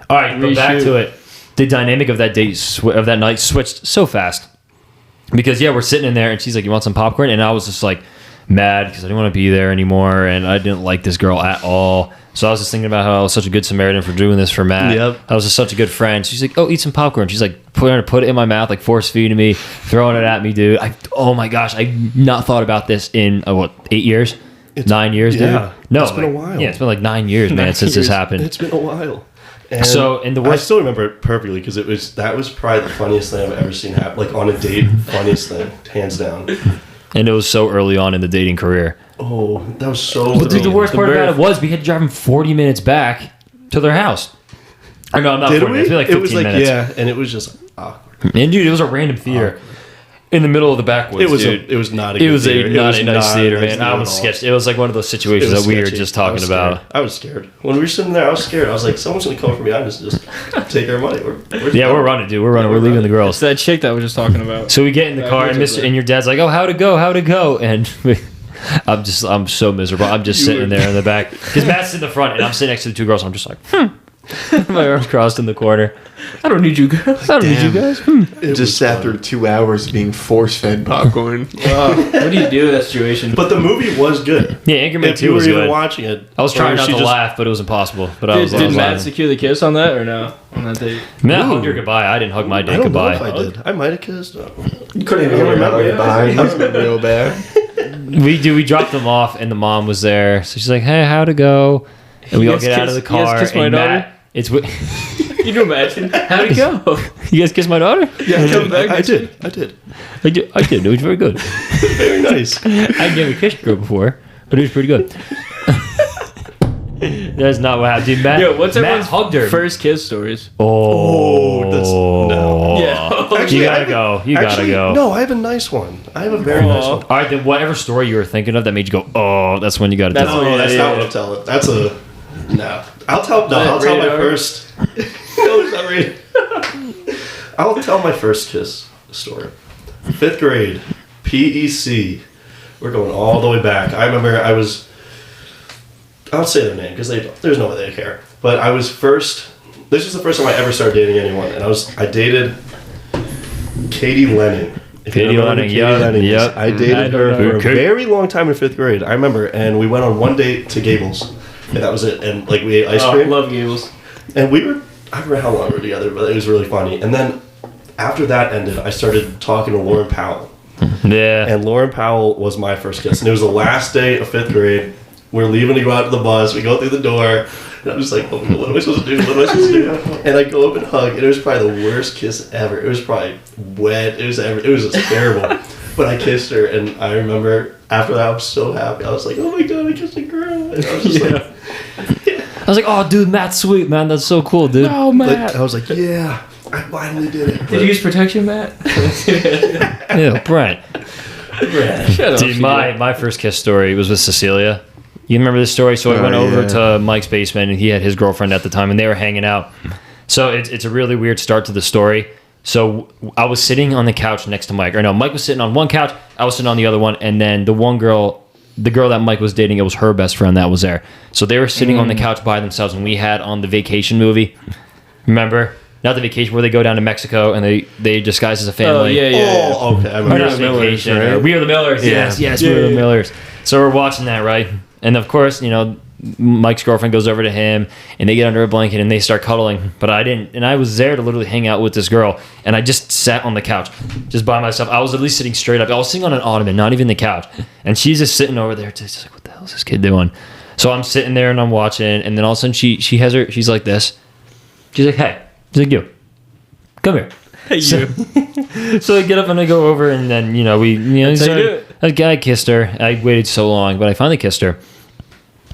All right, but back to it. The dynamic of that night switched so fast. Because we're sitting in there and she's like, "You want some popcorn?" And I was just like mad because I didn't want to be there anymore and I didn't like this girl at all. So I was just thinking about how I was such a good Samaritan for doing this for Matt. Yep. I was just such a good friend. She's like, "Oh, eat some popcorn." She's like put it in my mouth, like force feeding me, throwing it at me, dude. Oh my gosh, I've not thought about this in 8 years? 9 years, dude? No, it's been a while. Yeah, it's been like 9 years, man, since this happened. It's been a while. And I still remember it perfectly because that was probably the funniest thing I've ever seen happen. Like on a date, funniest thing, hands down. And it was so early on in the dating career. Oh, that was so. But dude, the worst part about it was we had to drive them 40 minutes back to their house. Or no, not 40 minutes. Like 15 minutes. Yeah, and it was just awkward. And dude, it was a random theater. In the middle of the backwoods, it was dude. It was not a good theater. Not a nice theater, man. I was sketched. It was like one of those situations that we were just talking about. I was scared. When we were sitting there, I was scared. I was like, someone's going to come for me. I'm just take our money. We're running, dude. We're running. We're leaving the girls. It's that chick that I was just talking about. So we get in the car, and your dad's like, "Oh, how'd it go?" And I'm so miserable. I'm just sitting there in the back. Because Matt's in the front, and I'm sitting next to the two girls. I'm just like, my arms crossed in the corner. I don't need you guys. I don't need you guys. Just sat through 2 hours being force-fed popcorn. What do you do in that situation? But the movie was good. Yeah, Anchorman 2 was good. If you were even watching it. I was trying not to laugh, but it was impossible. But did Matt secure the kiss on that or no? On that date? Matt hugged her goodbye. I didn't hug my date goodbye. I don't know if I did. I might have kissed. You couldn't even remember goodbye. He's been real bad. We dropped them off, and the mom was there. So she's like, "Hey, how'd it go?" And we all get out of the car. You guys kiss my daughter? Can you imagine? How'd it go? You guys kiss my daughter? Yeah, I did. I did. It was very good. Very nice. I'd never kissed a girl before, but it was pretty good. That's not what happened. Dude, what's everyone's hugged her. First kiss stories? No. Yeah. Actually, you gotta go. You gotta go. No, I have a nice one. I have a very nice one. All right, then whatever story you were thinking of that made you go, "Oh," that's when you gotta tell. That's not what I'm telling. That's a no. I'll tell my first. No, it's not rated. I'll tell my first kiss story. 5th grade, PEC. We're going all the way back. I remember I won't say their name because there's no way they care. But I was first. This was the first time I ever started dating anyone, and I dated Katie Lennon. Katie Lennon, yep. I dated her for a very long time in 5th grade. I remember, and we went on one date to Gables, and that was it. And like we ate ice cream. I love Gables. And I don't remember how long we were together, but it was really funny. And then after that ended, I started talking to Lauren Powell. Yeah. And Lauren Powell was my first kiss, and it was the last day of 5th grade. We're leaving to go out to the bus. We go through the door. And I'm just like, oh, what am I supposed to do? What am I supposed to do? And I go up and hug. And it was probably the worst kiss ever. It was probably wet. It was just terrible. But I kissed her, and I remember after that I was so happy. I was like, oh my god, I kissed a girl. And I was just like, I was like, oh, dude, Matt's sweet, man. That's so cool, dude. Oh, Matt. I was like, yeah, I finally did it. Did you use protection, Matt? Yeah, Brent. Shut up. Dude, my first kiss story was with Cecilia. You remember this story? So I went over to Mike's basement, and he had his girlfriend at the time, and they were hanging out. So it's a really weird start to the story. So I was sitting on the couch next to Mike. Or no, Mike was sitting on one couch, I was sitting on the other one, and then the girl that Mike was dating, it was her best friend that was there. So they were sitting on the couch by themselves, and we had on the Vacation movie. Remember? Not the Vacation, where they go down to Mexico, and they disguise as a family. Oh, yeah. Oh, okay. I Or remember. not Vacation. right? We Are the Millers. Yeah. Yes, We Are the Millers. So we're watching that, right? And of course, Mike's girlfriend goes over to him, and they get under a blanket, and they start cuddling. But I didn't, and I was there to literally hang out with this girl, and I just sat on the couch, just by myself. I was at least sitting straight up. I was sitting on an ottoman, not even the couch. And she's just sitting over there, just like, what the hell is this kid doing? So I'm sitting there, and I'm watching, and then all of a sudden, she's like this. She's like, hey. She's like, you. Come here. Hey, you. So I get up and I go over, and then That's how you do it. I kissed her. I waited so long, but I finally kissed her.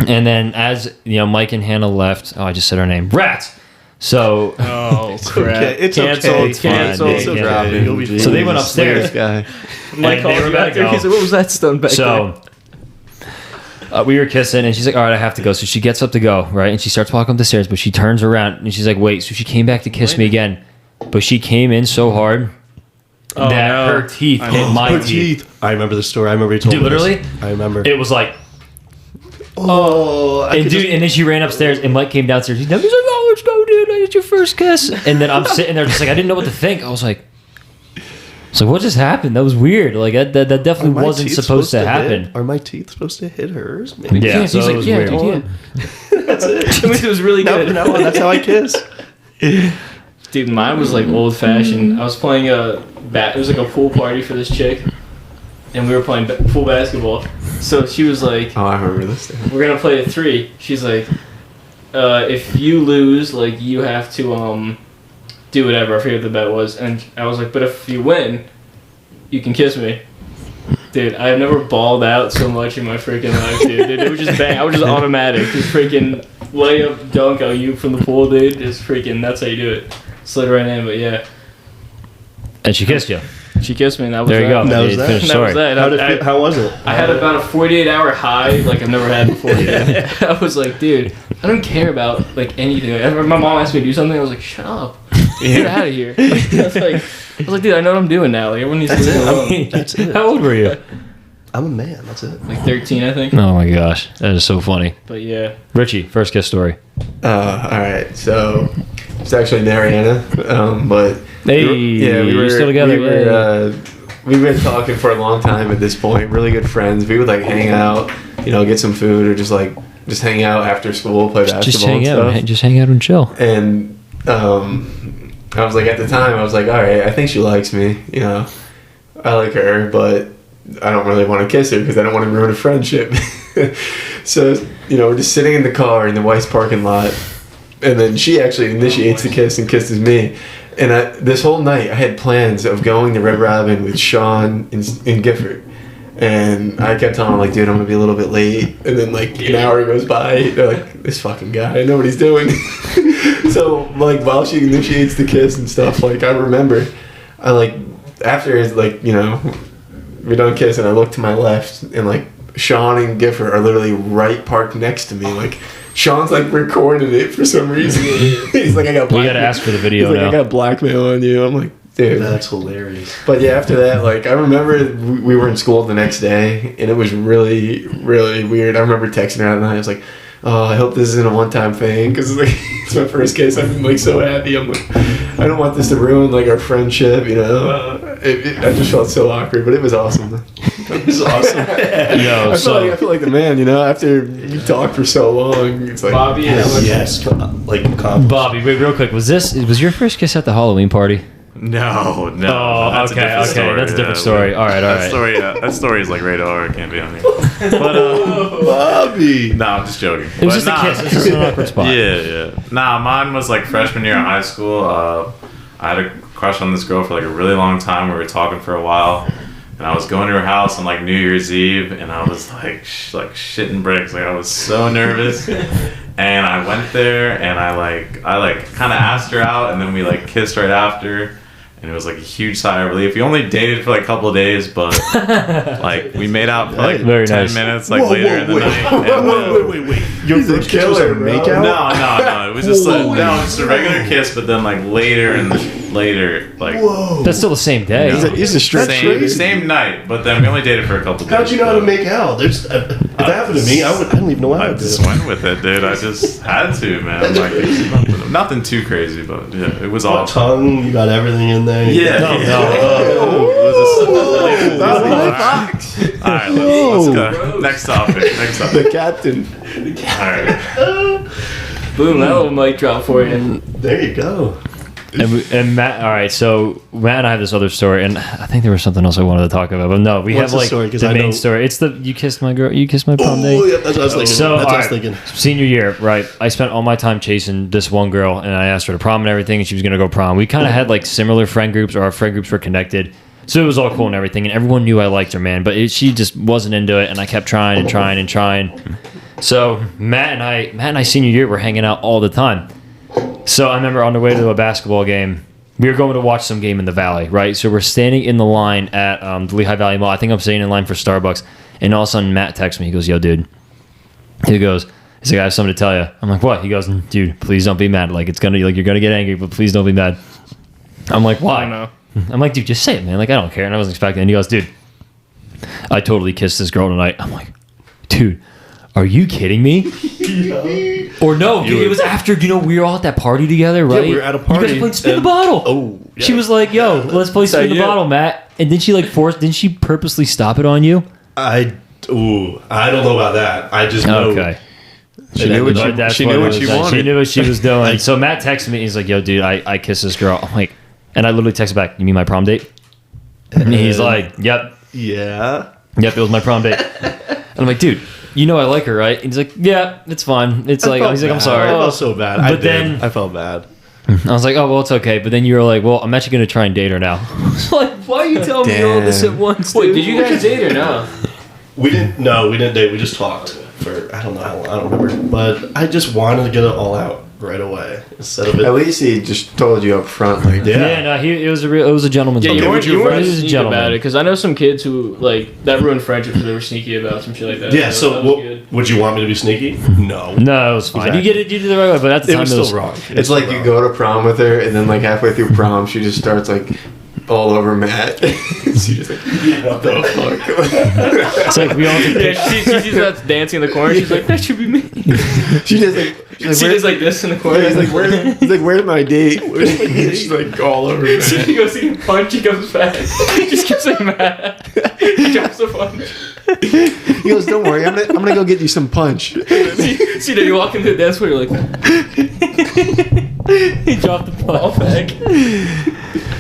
And then as Mike and Hannah left, I just said her name, Rats. So crap. Okay. It's Canceled. okay. Canceled. It's okay. You'll be fine. So they went upstairs. Guy. Mike And called they were me about back to there. go. He said, what was that stone back there? So we were kissing, and she's like, all right, I have to go. So she gets up to go, right? And she starts walking up the stairs, but she turns around, and she's like, wait. So she came back to kiss me again. But she came in so hard that her teeth hit my teeth. I remember the story. I remember you told Dude, me this. literally? I remember. It was like, oh, and then she ran upstairs, and Mike came downstairs. He's like, oh, let's go, dude. It's your first kiss. And then I'm sitting there just like, I didn't know what to think. I was like, what just happened? That was weird. Like, that definitely wasn't supposed to happen. Are my teeth supposed to hit hers? Maybe. Yeah, He's so like, it was yeah, weird. dude, yeah. That's it. It was really No, good. from now on, that's how I kiss. Dude, mine was like old fashioned. I was playing it was like a pool party for this chick, and we were playing pool basketball. So she was like, Oh, I remember this thing. "We're gonna play at 3." She's like, "If you lose, like you have to do whatever." I forget what the bet was, and I was like, "But if you win, you can kiss me." Dude, I've never balled out so much in my freaking life, dude. It was just bang. I was just automatic, just freaking lay up, dunk out you from the pool, dude. Just freaking. That's how you do it. Slid right in, but yeah. And she kissed you. She kissed me, and that was There you that. go. That was You that. finished the That was story. that. How was it? I had about a 48-hour high like I've never had before. I was like, dude, I don't care about like anything. Like, my mom asked me to do something. I was like, shut up, get out of here. I was like, dude, I know what I'm doing now. Like everyone needs to leave me alone. That's it. How old were you? I'm a man. That's it. Like 13, I think. Oh my gosh, that is so funny. But yeah, Richie, first kiss story. All right, so it's actually Mariana, but Hey, we were you're still together. We've been talking for a long time at this point. Really good friends. We would like hang out, get some food, or just hang out after school, play basketball. Just hang and out, stuff. just hang out and chill. And I was like, at the time, I was like, all right, I think she likes me. I like her, but I don't really want to kiss her because I don't want to ruin a friendship. So, we're just sitting in the car in the Weiss parking lot, and then she actually initiates the kiss and kisses me. And this whole night, I had plans of going to Red Robin with Sean and Gifford. And I kept telling him, like, dude, I'm going to be a little bit late. And then, like, an hour goes by. They're like, this fucking guy, I know what he's doing. So, like, while she initiates the kiss and stuff, like, I remember, after, we're done kissing, I look to my left, and, like, Sean and Gifford are literally right parked next to me. Like, Sean's, like, recording it for some reason. He's like, I got blackmail. We gotta ask for the video He's like, now. I got blackmail on you. I'm like, dude. That's hilarious. But yeah, after that, like, I remember we were in school the next day, and it was really, really weird. I remember texting her that night. I was like, oh, I hope this isn't a one-time thing, because like, it's my first kiss. I'm like so happy. I'm like, I don't want this to ruin like our friendship. I just felt so awkward, but it was awesome. It was awesome. Yo, I feel like the man. After you talk for so long, it's like Bobby. Yes. Like, Bobby, wait, real quick. Was your first kiss at the Halloween party? No. Oh, that's okay, a different story. That's a different Yeah, story. All right. That story is like rated R. It can't be on here. But Bobby. no, I'm just joking. It was just a kiss. It's just an awkward spot. Yeah. Nah, mine was like freshman year in high school. I had a crush on this girl for like a really long time. We were talking for a while, and I was going to her house on like New Year's Eve, and I was like shitting bricks. Like I was so nervous, and I went there, and I kind of asked her out, and then we like kissed right after. And it was like a huge sigh of relief. We only dated for like a couple of days, but like we made out for like Very 10 nice. minutes like later in the night. And, Wait. Your first kiss was a make out? No. It was just just a regular kiss, but then like later like Whoa. That's still the same day. Yeah. He's a straight same night, but then we only dated for a couple of days. How'd you know how to make out? There's if that happened to me, I don't even know how I to do just it. went with it, dude. I just had to, man. Like it's nothing too crazy, but yeah, it was all. Tongue, you got everything in there. Alright, let's go. Next topic. The captain. Alright. Boom, that little mic drop for you. There you go. And Matt, all right, so Matt and I have this other story, and I think there was something else I wanted to talk about, but no, we What's have the like story? 'Cause the I main know- story. It's the you kissed my prom day. Oh, yeah, that's what I was thinking. So, that's what I was alright, thinking. senior year, right? I spent all my time chasing this one girl, and I asked her to prom and everything, and she was gonna go prom. We kind of had like similar friend groups, or our friend groups were connected, so it was all cool and everything, and everyone knew I liked her, man. But she just wasn't into it, and I kept trying. So Matt and I senior year were hanging out all the time. So I remember on the way to a basketball game. We were going to watch some game in the Valley, right? So we're standing in the line at the Lehigh Valley Mall. I think I'm standing in line for Starbucks. And all of a sudden, Matt texts me. He goes, yo, dude. He's like, I have something to tell you. I'm like, what? He goes, dude, please don't be mad. Like, you're going to get angry, but please don't be mad. I'm like, why? I don't know. I'm like, dude, just say it, man. Like, I don't care. And I wasn't expecting it. And he goes, dude, I totally kissed this girl tonight. I'm like, dude, are you kidding me? Or no, dude, it was after, we were all at that party together, right? we were at a party, You guys played Spin the and- Bottle. Oh, yeah. She was like, yo, let's play Spin the Bottle, Matt. And then she didn't she purposely stop it on you? I don't know about that. I just know. Okay. She knew what she wanted. She knew what she was doing. So Matt texted me. He's like, yo, dude, I kissed this girl. I'm like, and I literally texted back, you mean my prom date? And he's like, yep, Yeah. it was my prom date. And I'm like, dude, I like her, right? And he's like, yeah, it's fine. It's like, he's like, I'm sorry. I felt so bad. But then- I felt bad. I was like, oh, well, it's okay. But then you were like, well, I'm actually going to try and date her now. Like, why are you telling me all this at once? Wait, dude? did you guys date or no? We didn't date. We just talked for I don't know how long. I don't remember. But I just wanted to get it all out right away instead of At it. least he just told you up front. Like, Yeah, no, it was a gentleman's Yeah, move. you weren't He was a sneaky gentleman. about it, because I know some kids who, that ruined friendships because they were sneaky about some shit like that. Yeah. that So was good. would you want me to be sneaky? No. No, it was fine. Exactly. You did it the right way, but at the It time was still wrong. it's like you go to prom with her, and then like halfway through prom, she just starts like all over Matt. She just like, what the fuck? It's like we all took Yeah, she sees us dancing in the corner. She's like, that should be me. She just like, She does like this in the corner. he's like, where's my date? She's like all over Matt. She goes see him punch. He comes back. He just keeps saying mad. He drops the punch. He goes, don't worry, I'm gonna go get you some punch. See, then you walk into the dance floor. You're like, he dropped the ball. all back.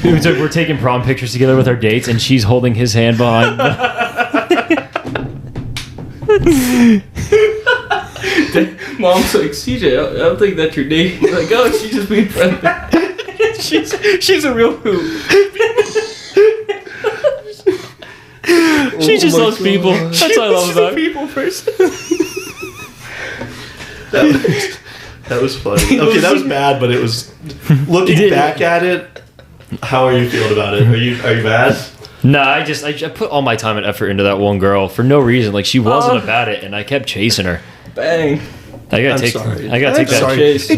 We're taking prom pictures together with our dates, and she's holding his hand behind. Mom's like, CJ, I don't think that's your date. He's like, oh, she's just being friendly. she's a real hoop. She just loves people. That's what I love about her. people person. That was funny. Okay, that was bad, but it was looking back at it. How are you feeling about it? Are you bad? No, I put all my time and effort into that one girl for no reason. Like, she wasn't about it, and I kept chasing her. Bang. I gotta I'm take sorry. that. Sorry. Chase.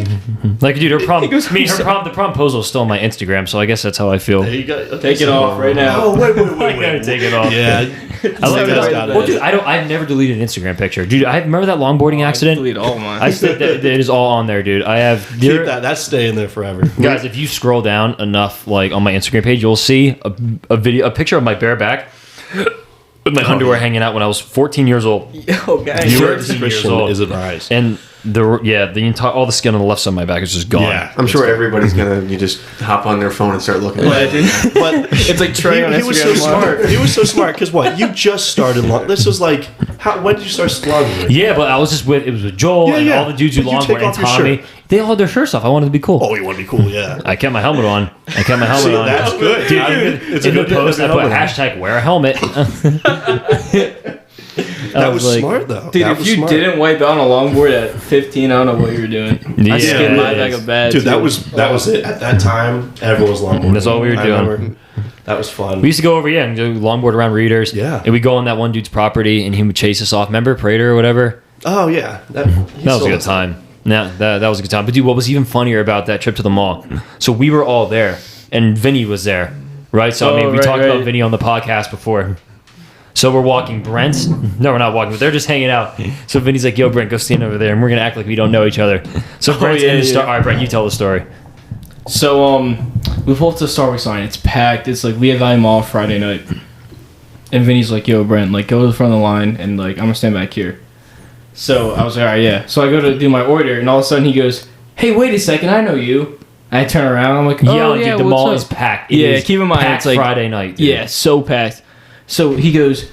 Like, dude, her prom. goes, The promposal is still on my Instagram, so I guess that's how I feel. There you go. Okay, Take it off right now. Oh wait. I gotta take it off. Yeah. I like That's that. gotta- Well, dude, I've never deleted an Instagram picture, dude. I remember that longboarding accident. Delete all mine. It is all on there, dude. I have Keep that. That's staying there forever. guys. If you scroll down enough, like on my Instagram page, you'll see a picture of my bare back. with my underwear hanging out when I was 14 years old. Oh, man. Your 13 years discretion old. is advised. And the entire all the skin on the left side of my back is just gone. Yeah. I'm sure everybody's gonna you just hop on their phone and start looking. But It's like Trey on he was so Instagram Live. smart. He was so smart because what? You just started. This was like, when did you start longboarding? Yeah, but I was just with Joel Yeah, and yeah. all the dudes who But you take longboard and off your Tommy. shirt. They all had their shirts off. I wanted to be cool. Oh, you want to be cool? Yeah. I kept my helmet on. See, That's good. Dude, It's a in the good thing post, to I have put a helmet on. hashtag wear a helmet. That was like, smart though. Dude, that if was you smart. didn't wipe out on a longboard at 15, I don't know what you were doing. Yeah. I skinned mine Yeah. like a bad. Dude, that was it. At that time, everyone was longboarding. That's all we were I doing. remember. That was fun. We used to go over, and do longboard around Readers. Yeah. And we'd go on that one dude's property, and he would chase us off. Remember Prater or whatever? Oh yeah, that That was a good time. Nah, that was a good time. But dude, what was even funnier about that trip to the mall? So we were all there, and Vinny was there, right? So I mean, we talked about Vinny on the podcast before. So we're walking Brent's. No, we're not walking, but they're just hanging out. So Vinny's like, "Yo, Brent, go stand over there," and we're gonna act like we don't know each other. So Brent's in the store. All right, Brent, you tell the story. So we pull up to the Starbucks line. It's packed. It's like Lehigh Valley Mall Friday night. And Vinny's like, "Yo, Brent, like go to the front of the line, and like I'm gonna stand back here." So I was like, "All right, yeah." So I go to do my order, and all of a sudden he goes, "Hey, wait a second, I know you." I turn around. I'm like, "Oh Yeah, yeah, dude, the what's mall up?" is packed. It Yeah, is keep in mind, packed it's like Friday night. Dude. Yeah, so packed. So he goes,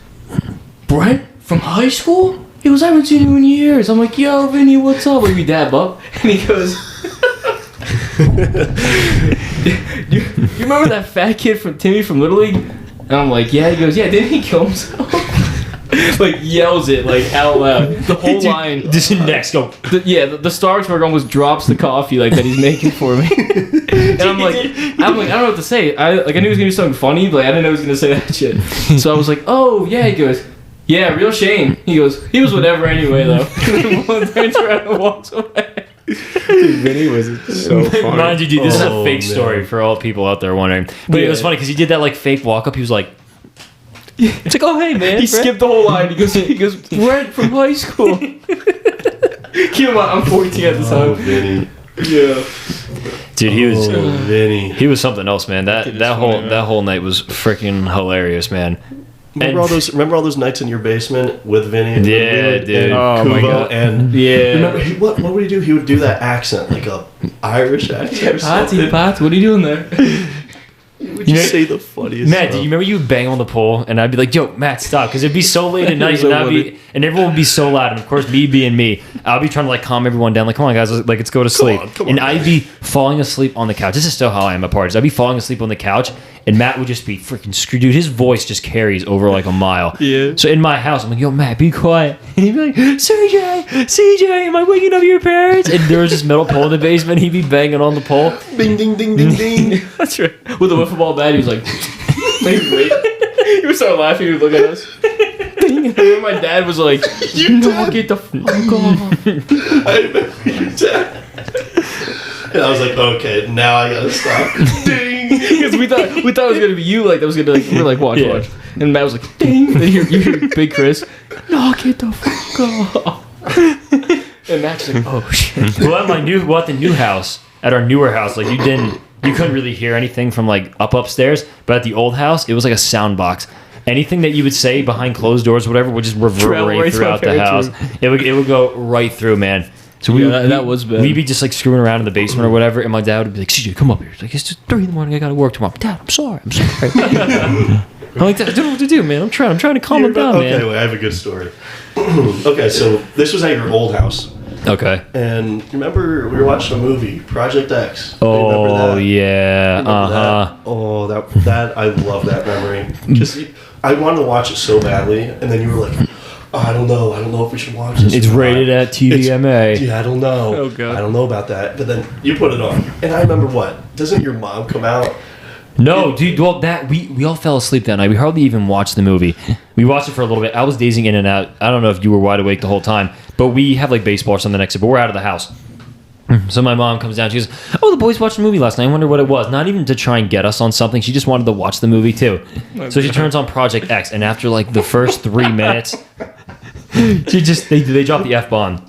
"Brent from high school?" He goes, "I haven't seen you in years." I'm like, "Yo, Vinny, what's up?" We dab up, and he goes, you remember that fat kid from Timmy from Little League?" And I'm like, "Yeah." He goes, "Yeah, didn't he kill himself?" Like yells it like out loud. The whole line. This is next. Go. The Starbucks worker almost drops the coffee like that he's making for me. And I'm like, I don't know what to say. I knew he was gonna do something funny, but I didn't know he was gonna say that shit. So I was like, "Oh yeah." He goes, "Yeah, real shame." He goes, "He was whatever anyway though." Turns around and walks away. Dude, Vinny was so funny. Mind you, dude, this is a Oh, fake man. story for all people out there wondering. But it was Yeah. funny because he did that like fake walk up. He was like, "It's like, oh hey man." He Brent." skipped the whole line. He goes, "Brent from high school." Keep in mind, I'm 14 at the Oh, time. Vinny. Yeah. Dude, he was Oh, Vinny. he was something else, man. That Kid that is whole funny, man. that whole night was freaking hilarious, man. Remember all those nights in your basement with Vinny? And Yeah, Lulu dude. And Oh, my Kubo God. and Yeah. remember what would he do? He would do that accent, like a Irish accent or something. Pat, what are you doing there? He would just say the funniest Matt, do stuff. you remember you would bang on the pole and I'd be like, "Yo, Matt, stop," because it'd be so late at night So and everyone would be so loud. And of course, me being me, I'll be trying to like calm everyone down. Like, "Come on, guys, let's go to sleep." on, come on, and I'd be falling asleep on the couch. This is still how I am at parties. I'd be falling asleep on the couch, and Matt would just be freaking screwed. Dude, his voice just carries over like a mile. Yeah. So in my house, I'm like, "Yo, Matt, be quiet," and he'd be like, CJ, am I waking up your parents?" And there was this metal pole in the basement. He'd be banging on the pole. Ding ding ding ding ding. That's right. With a wiffle ball bat, he was like, maybe wait. He would start laughing. He would look at us. Ding. And then my dad was like, get the fuck off. I remember your dad. And I was like, okay, now I gotta stop. Ding. Because we thought it was gonna be you. Like that was gonna like we're like watch. And Matt was like, ding. And you hear Big Chris, knock it the fuck off. And Matt's like, oh shit. Well, at the new house, at our newer house, like you couldn't really hear anything from like upstairs. But at the old house, it was like a sound box. Anything that you would say behind closed doors, or whatever, would just reverberate right throughout to the my house. It would go right through, man. So that was bad. We'd be just like screwing around in the basement or whatever, and my dad would be like, "CJ, come up here." It's like, "It's just 3 a.m. I gotta work tomorrow." "Dad, I'm sorry. I'm like, "Dad, I don't know what to do, man. I'm trying to calm him down, Okay, man." wait, I have a good story. Okay, so this was at your old house. Okay. And remember, we were watching a movie, Project X. Remember Oh that? yeah. Remember Uh-huh. that? Oh, that I love that memory. Just I wanted to watch it so badly, and then you were like, "Oh, I don't know if we should watch this." It's or not." rated at TVMA. Yeah, I don't know. Oh, God. I don't know about that. But then you put it on, and I remember what? Doesn't your mom come out? No, dude. Well, we all fell asleep that night. We hardly even watched the movie. We watched it for a little bit. I was dazing in and out. I don't know if you were wide awake the whole time, but we have like baseball or something next to it. But we're out of the house. So my mom comes down. She goes, "Oh, the boys watched a movie last night. I wonder what it was." Not even to try and get us on something. She just wanted to watch the movie too. So she turns on Project X, and after like the first 3 minutes, they dropped the F-bomb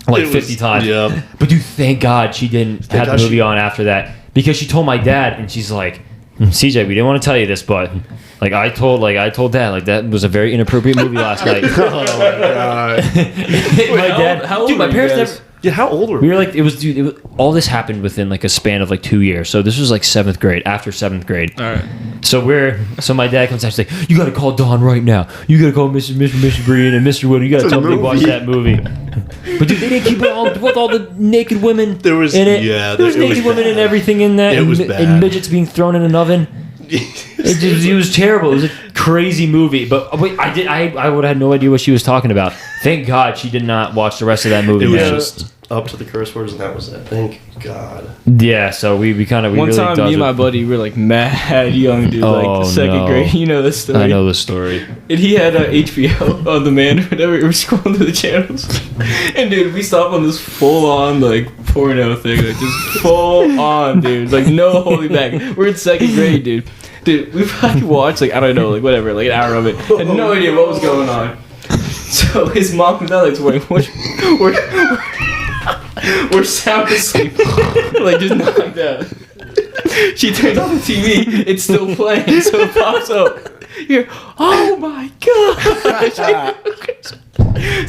like 50 times. Yeah. But dude, thank God she didn't have the God movie on after that, because she told my dad, and she's like, CJ, we didn't want to tell you this, but like I told Dad, like that was a very inappropriate movie last night. Oh my god. My dad, how old dude, my were you parents guys? never. Yeah, how old were We were like, it was all this happened within like a span of like 2 years. So this was like 7th grade, after 7th grade. All right. So my dad comes out, he's like, you got to call Dawn right now. You got to call Mr. Breen and Mr. Wood. You got to It's a tell them they watch movie. that movie. But dude, they didn't keep it all with all the naked women There was- in it. yeah, there was it was naked women bad. and everything in that. It and, was and bad. midgets being thrown in an oven. It was terrible. It was a crazy movie. But wait, I would have had no idea what she was talking about. Thank God she did not watch the rest of that movie. It was man. just up to the curse words, and that was it. Thank God. Yeah, so we kind of One really time, me dodged and my it. buddy were like mad young, dude, Oh, like second no. grade. You know this story. I know the story. And he had HBO on demand or whatever. We were scrolling through the channels, and dude, we stopped on this full on like porno thing, like just full on, dude, like no holding back. We're in second grade, dude. Dude, we probably watched like I don't know, like whatever, like an hour of it. Had no idea what was going on. So his mom comes out like, we're sound asleep, like just knocked out. She turns on the TV, it's still playing, so it pops up. You're, oh my god!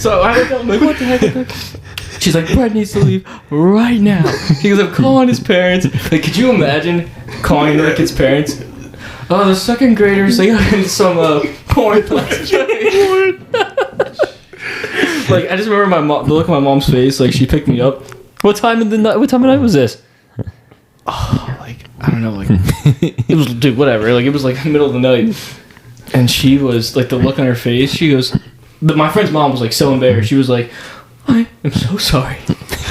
So I look up, I'm like, what the heck? She's like, Brett needs to leave right now. He goes, I'm calling his parents. Like, could you imagine calling like his parents? Oh, the second graders, they got some porn. Like, I just remember my mom, the look on my mom's face. Like, she picked me up. What time of night was this? Oh, like I don't know, like it was, dude, whatever. Like it was like the middle of the night, and she was like the look on her face. She goes, my friend's mom was like so embarrassed. She was like, I am so sorry.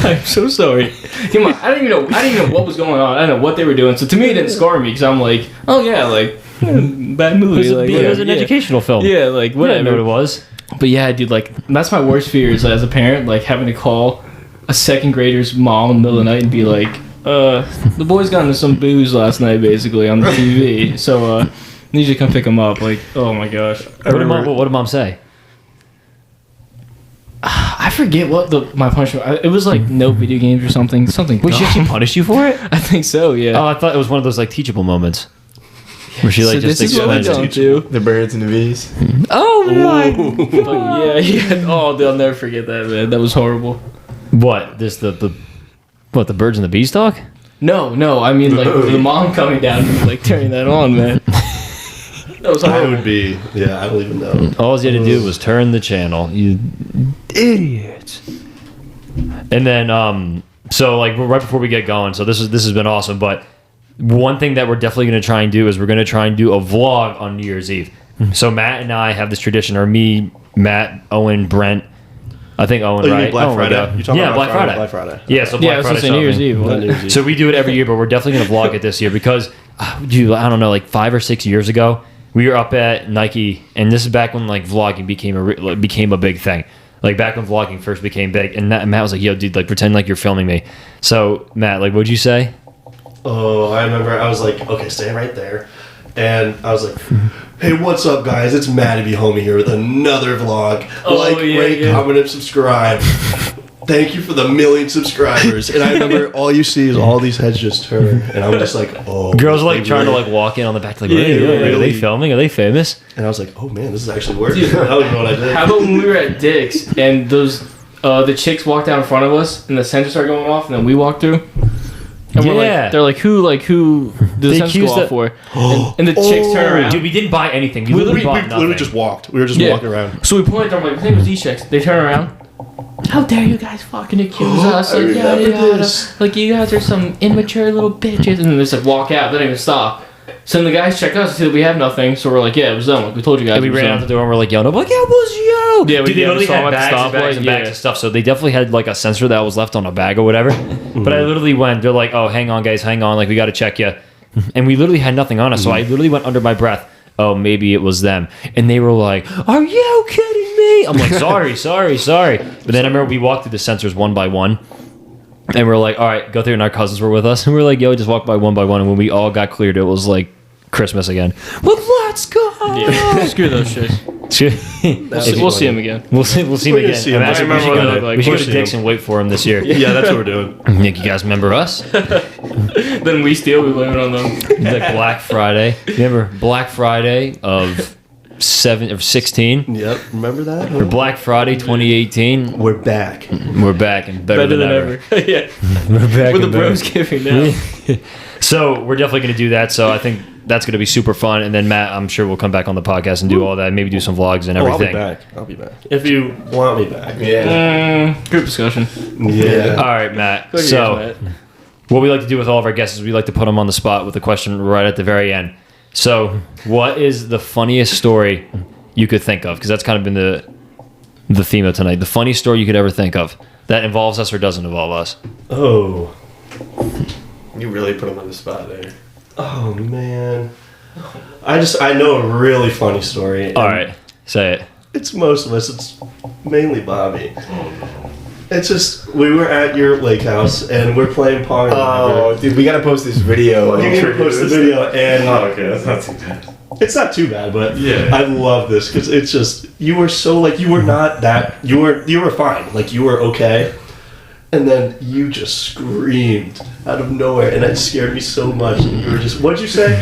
I'm so sorry. Come on, I didn't even know what was going on. I don't know what they were doing. So to me, it didn't scar me because I'm like, oh yeah, like bad movie. Like, It was an yeah. educational film. Yeah, like I whatever. didn't know what it was. But yeah, dude, like that's my worst fear is as a parent, like having to call a second grader's mom in the middle of the night and be like, the boys got into some booze last night, basically on the TV. So I need you to come pick them up. Like, oh my gosh, What did mom say? I forget what my punishment. It was like no video games or something. Something. Wait, she actually punished you for it? I think so. Yeah. Oh, I thought it was one of those like teachable moments. Where she like So just this is what we explains don't it. do. The birds and the bees. Oh my! But yeah. Oh, they'll never forget that, man. That was horrible. What? This the birds and the beanstalk? No. I mean, like the mom coming down and like turning that on, man. That was I horrible. would be. Yeah, I don't even know. All you had to do was turn the channel. You idiots. And then so like right before we get going, so this has been awesome, but one thing that we're definitely going to try and do is we're going to try and do a vlog on New Year's Eve. So Matt and I have this tradition, or me, Matt, Owen, Brent. I think Owen, Oh, you mean right? Black Oh my Friday? God. You're talking Yeah, about Black Friday. Black Friday. Yeah, so Yeah, Black I was Friday. supposed to say New Year's Eve. Not New Year's Eve. So we do it every year, but we're definitely going to vlog it this year because, dude, I don't know, like 5 or 6 years ago, we were up at Nike, and this is back when like vlogging became a big thing. Like back when vlogging first became big, and Matt was like, "Yo, dude, like pretend like you're filming me." So Matt, like, what'd you say? Oh, I remember. I was like, okay, stay right there. And I was like, hey, what's up, guys? It's Matty B. Homie here with another vlog. Rate, comment, and subscribe. Thank you for the 1 million subscribers. And I remember all you see is all these heads just turn. And I'm just like, oh. Girls are like they trying to really- like walk in on the back, like, Yeah, are they really. filming? Are they famous? And I was like, oh man, this is actually working. I don't even know what I did. How about when we were at Dick's and those the chicks walked out in front of us and the sensors started going off and then we walked through? And we're Yeah. like, they're like, who did the They sensors go accused off that- for? And the chicks turn around. Dude, we didn't buy anything. We We literally bought literally nothing. just walked. We were just Yeah. walking around. So we point at them like, I think it was these chicks. They turn around. How dare you guys fucking accuse us? I Like, remember yada, this. yada. Like, you guys are some immature little bitches. And then they just like walk out. They don't even stop. So then the guys checked us and see that we have nothing. So we're like, yeah, it was them. Like, we told you guys. And we it was ran out them. the door and we're like, yo, no, like, yeah, it was you. Yeah, we Dude, they literally saw had them at the bags and bags stoplight, and bags yeah. of stuff. So they definitely had like a sensor that was left on a bag or whatever. But I literally went, they're like, oh, hang on, guys, hang on. Like, we got to check you. And we literally had nothing on us. So I literally went under my breath, oh, maybe it was them. And they were like, are you kidding me? I'm like, sorry. But then I remember we walked through the sensors one by one. And we're like, all right, go through. And our cousins were with us. And we're like, yo, just walk by one. And when we all got cleared, it was like Christmas again. Well, let's go. Yeah. Screw those shits. We'll see him again. We'll see him We're gonna again. see him. Imagine I remember what they look we like. should go We'll to see Dick's him. and wait for him this year. Yeah, that's what we're doing. Nick, you guys remember us? Then we steal. We blame it on them. Like Black Friday. Remember Black Friday of 16? Yep, remember that? Or Black Friday 2018. We're back. We're back and better than ever. Yeah. We're back With the and better. Brosgiving now. So we're definitely going to do that. So I think that's going to be super fun. And then Matt, I'm sure we'll come back on the podcast and do all that. Maybe do some vlogs and everything. I'll be back. If you want me back. Yeah. Group discussion. Yeah. All right, Matt. Look at So you, Matt. what we like to do with all of our guests is we like to put them on the spot with a question right at the very end. So what is the funniest story you could think of? Because that's kind of been the theme of tonight. The funniest story you could ever think of that involves us or doesn't involve us. Oh. You really put him on the spot there. Oh, man. I know a really funny story. and All right, say it. It's most of us. It's mainly Bobby. It's just, we were at your lake house, and we're playing Pong. Oh, dude, we gotta post this video. You need to post the video, and Oh, okay, that's not too bad. it's not too bad, but Yeah. I love this because it's just, you were so, like, you were not that, you were fine, like, you were okay, and then you just screamed out of nowhere, and it scared me so much, and you were just, what'd you say?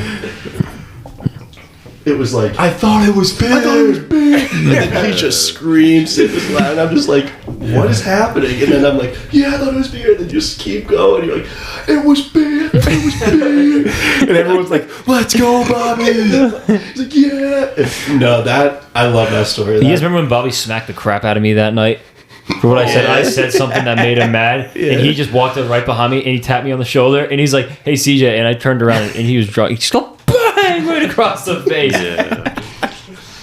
It was like, I thought it was big. I thought it was big. And then he just screams it was loud. And I'm just like, what is happening? And then I'm like, yeah, I thought it was big. And then you just keep going. You're like, it was big. It was big. And everyone's like, let's go, Bobby. He's like, yeah. No, I love that story. You guys remember when Bobby smacked the crap out of me that night? For what I said, I said something that made him mad, and he just walked up right behind me, and he tapped me on the shoulder, and he's like, "Hey, CJ," and I turned around, and he was drunk. He just go bang right across the face. Yeah.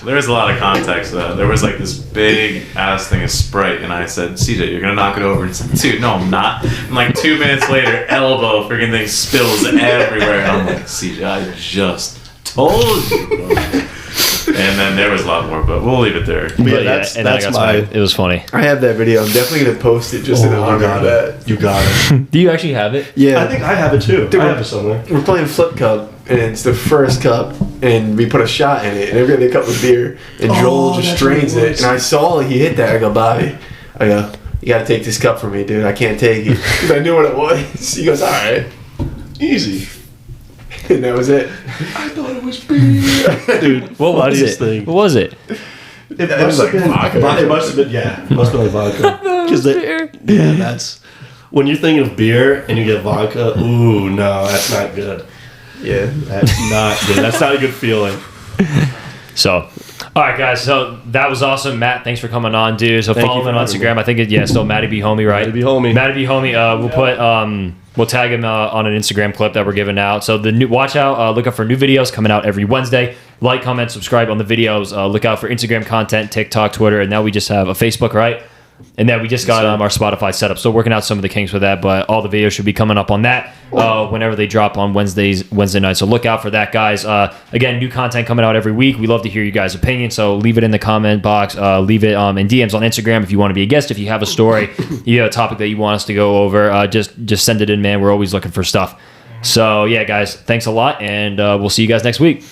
There was a lot of context though. There was like this big ass thing of Sprite, and I said, "CJ, you're gonna knock it over." And he's like, "Dude, no, I'm not." And like 2 minutes later, elbow freaking thing spills everywhere. And I'm like, "CJ, I just told you." Bro. And then there was a lot more, but we'll leave it there. But yeah, But that's and then I got my. smacked. It was funny. I have that video. I'm definitely gonna post it just in Oh, honor you got of that. it. You got it. Do you actually have it? Yeah. I think I have it too. Dude, I have it somewhere. we're playing Flip Cup, and it's the first cup, and we put a shot in it, and every other cup was beer, and Joel just that's what it strains it, was. and I saw he hit that. I go, Bobby, I go, you gotta take this cup from me, dude. I can't take it because I knew what it was. He goes, all right, Easy. and that was it. I thought it was big. Dude, What was funniest it? thing. What was it? It was must like have been vodka. It must have been, yeah. It must have been like vodka. Because yeah, that's when you're thinking of beer and you get vodka. Ooh, no, that's not good. Yeah. That's not good. That's not a good feeling. So, all right, guys. So that was awesome, Matt. Thanks for coming on, dude. So Thank follow you him for on having Instagram. I think still Matty B Homie, right? Matty B. Homie. Matty B Homie. We'll put we'll tag him on an Instagram clip that we're giving out. So watch out. Look out for new videos coming out every Wednesday. Like, comment, subscribe on the videos. Look out for Instagram content, TikTok, Twitter, and now we just have a Facebook, right? And then we just got our Spotify set up. Still working out some of the kinks with that, but all the videos should be coming up on that whenever they drop on Wednesday night. So look out for that, guys. Again, new content coming out every week. We love to hear you guys' opinions, so leave it in the comment box. Leave it in DMs on Instagram if you want to be a guest. If you have a story, you have a topic that you want us to go over, just send it in, man. We're always looking for stuff. So yeah, guys, thanks a lot, and we'll see you guys next week.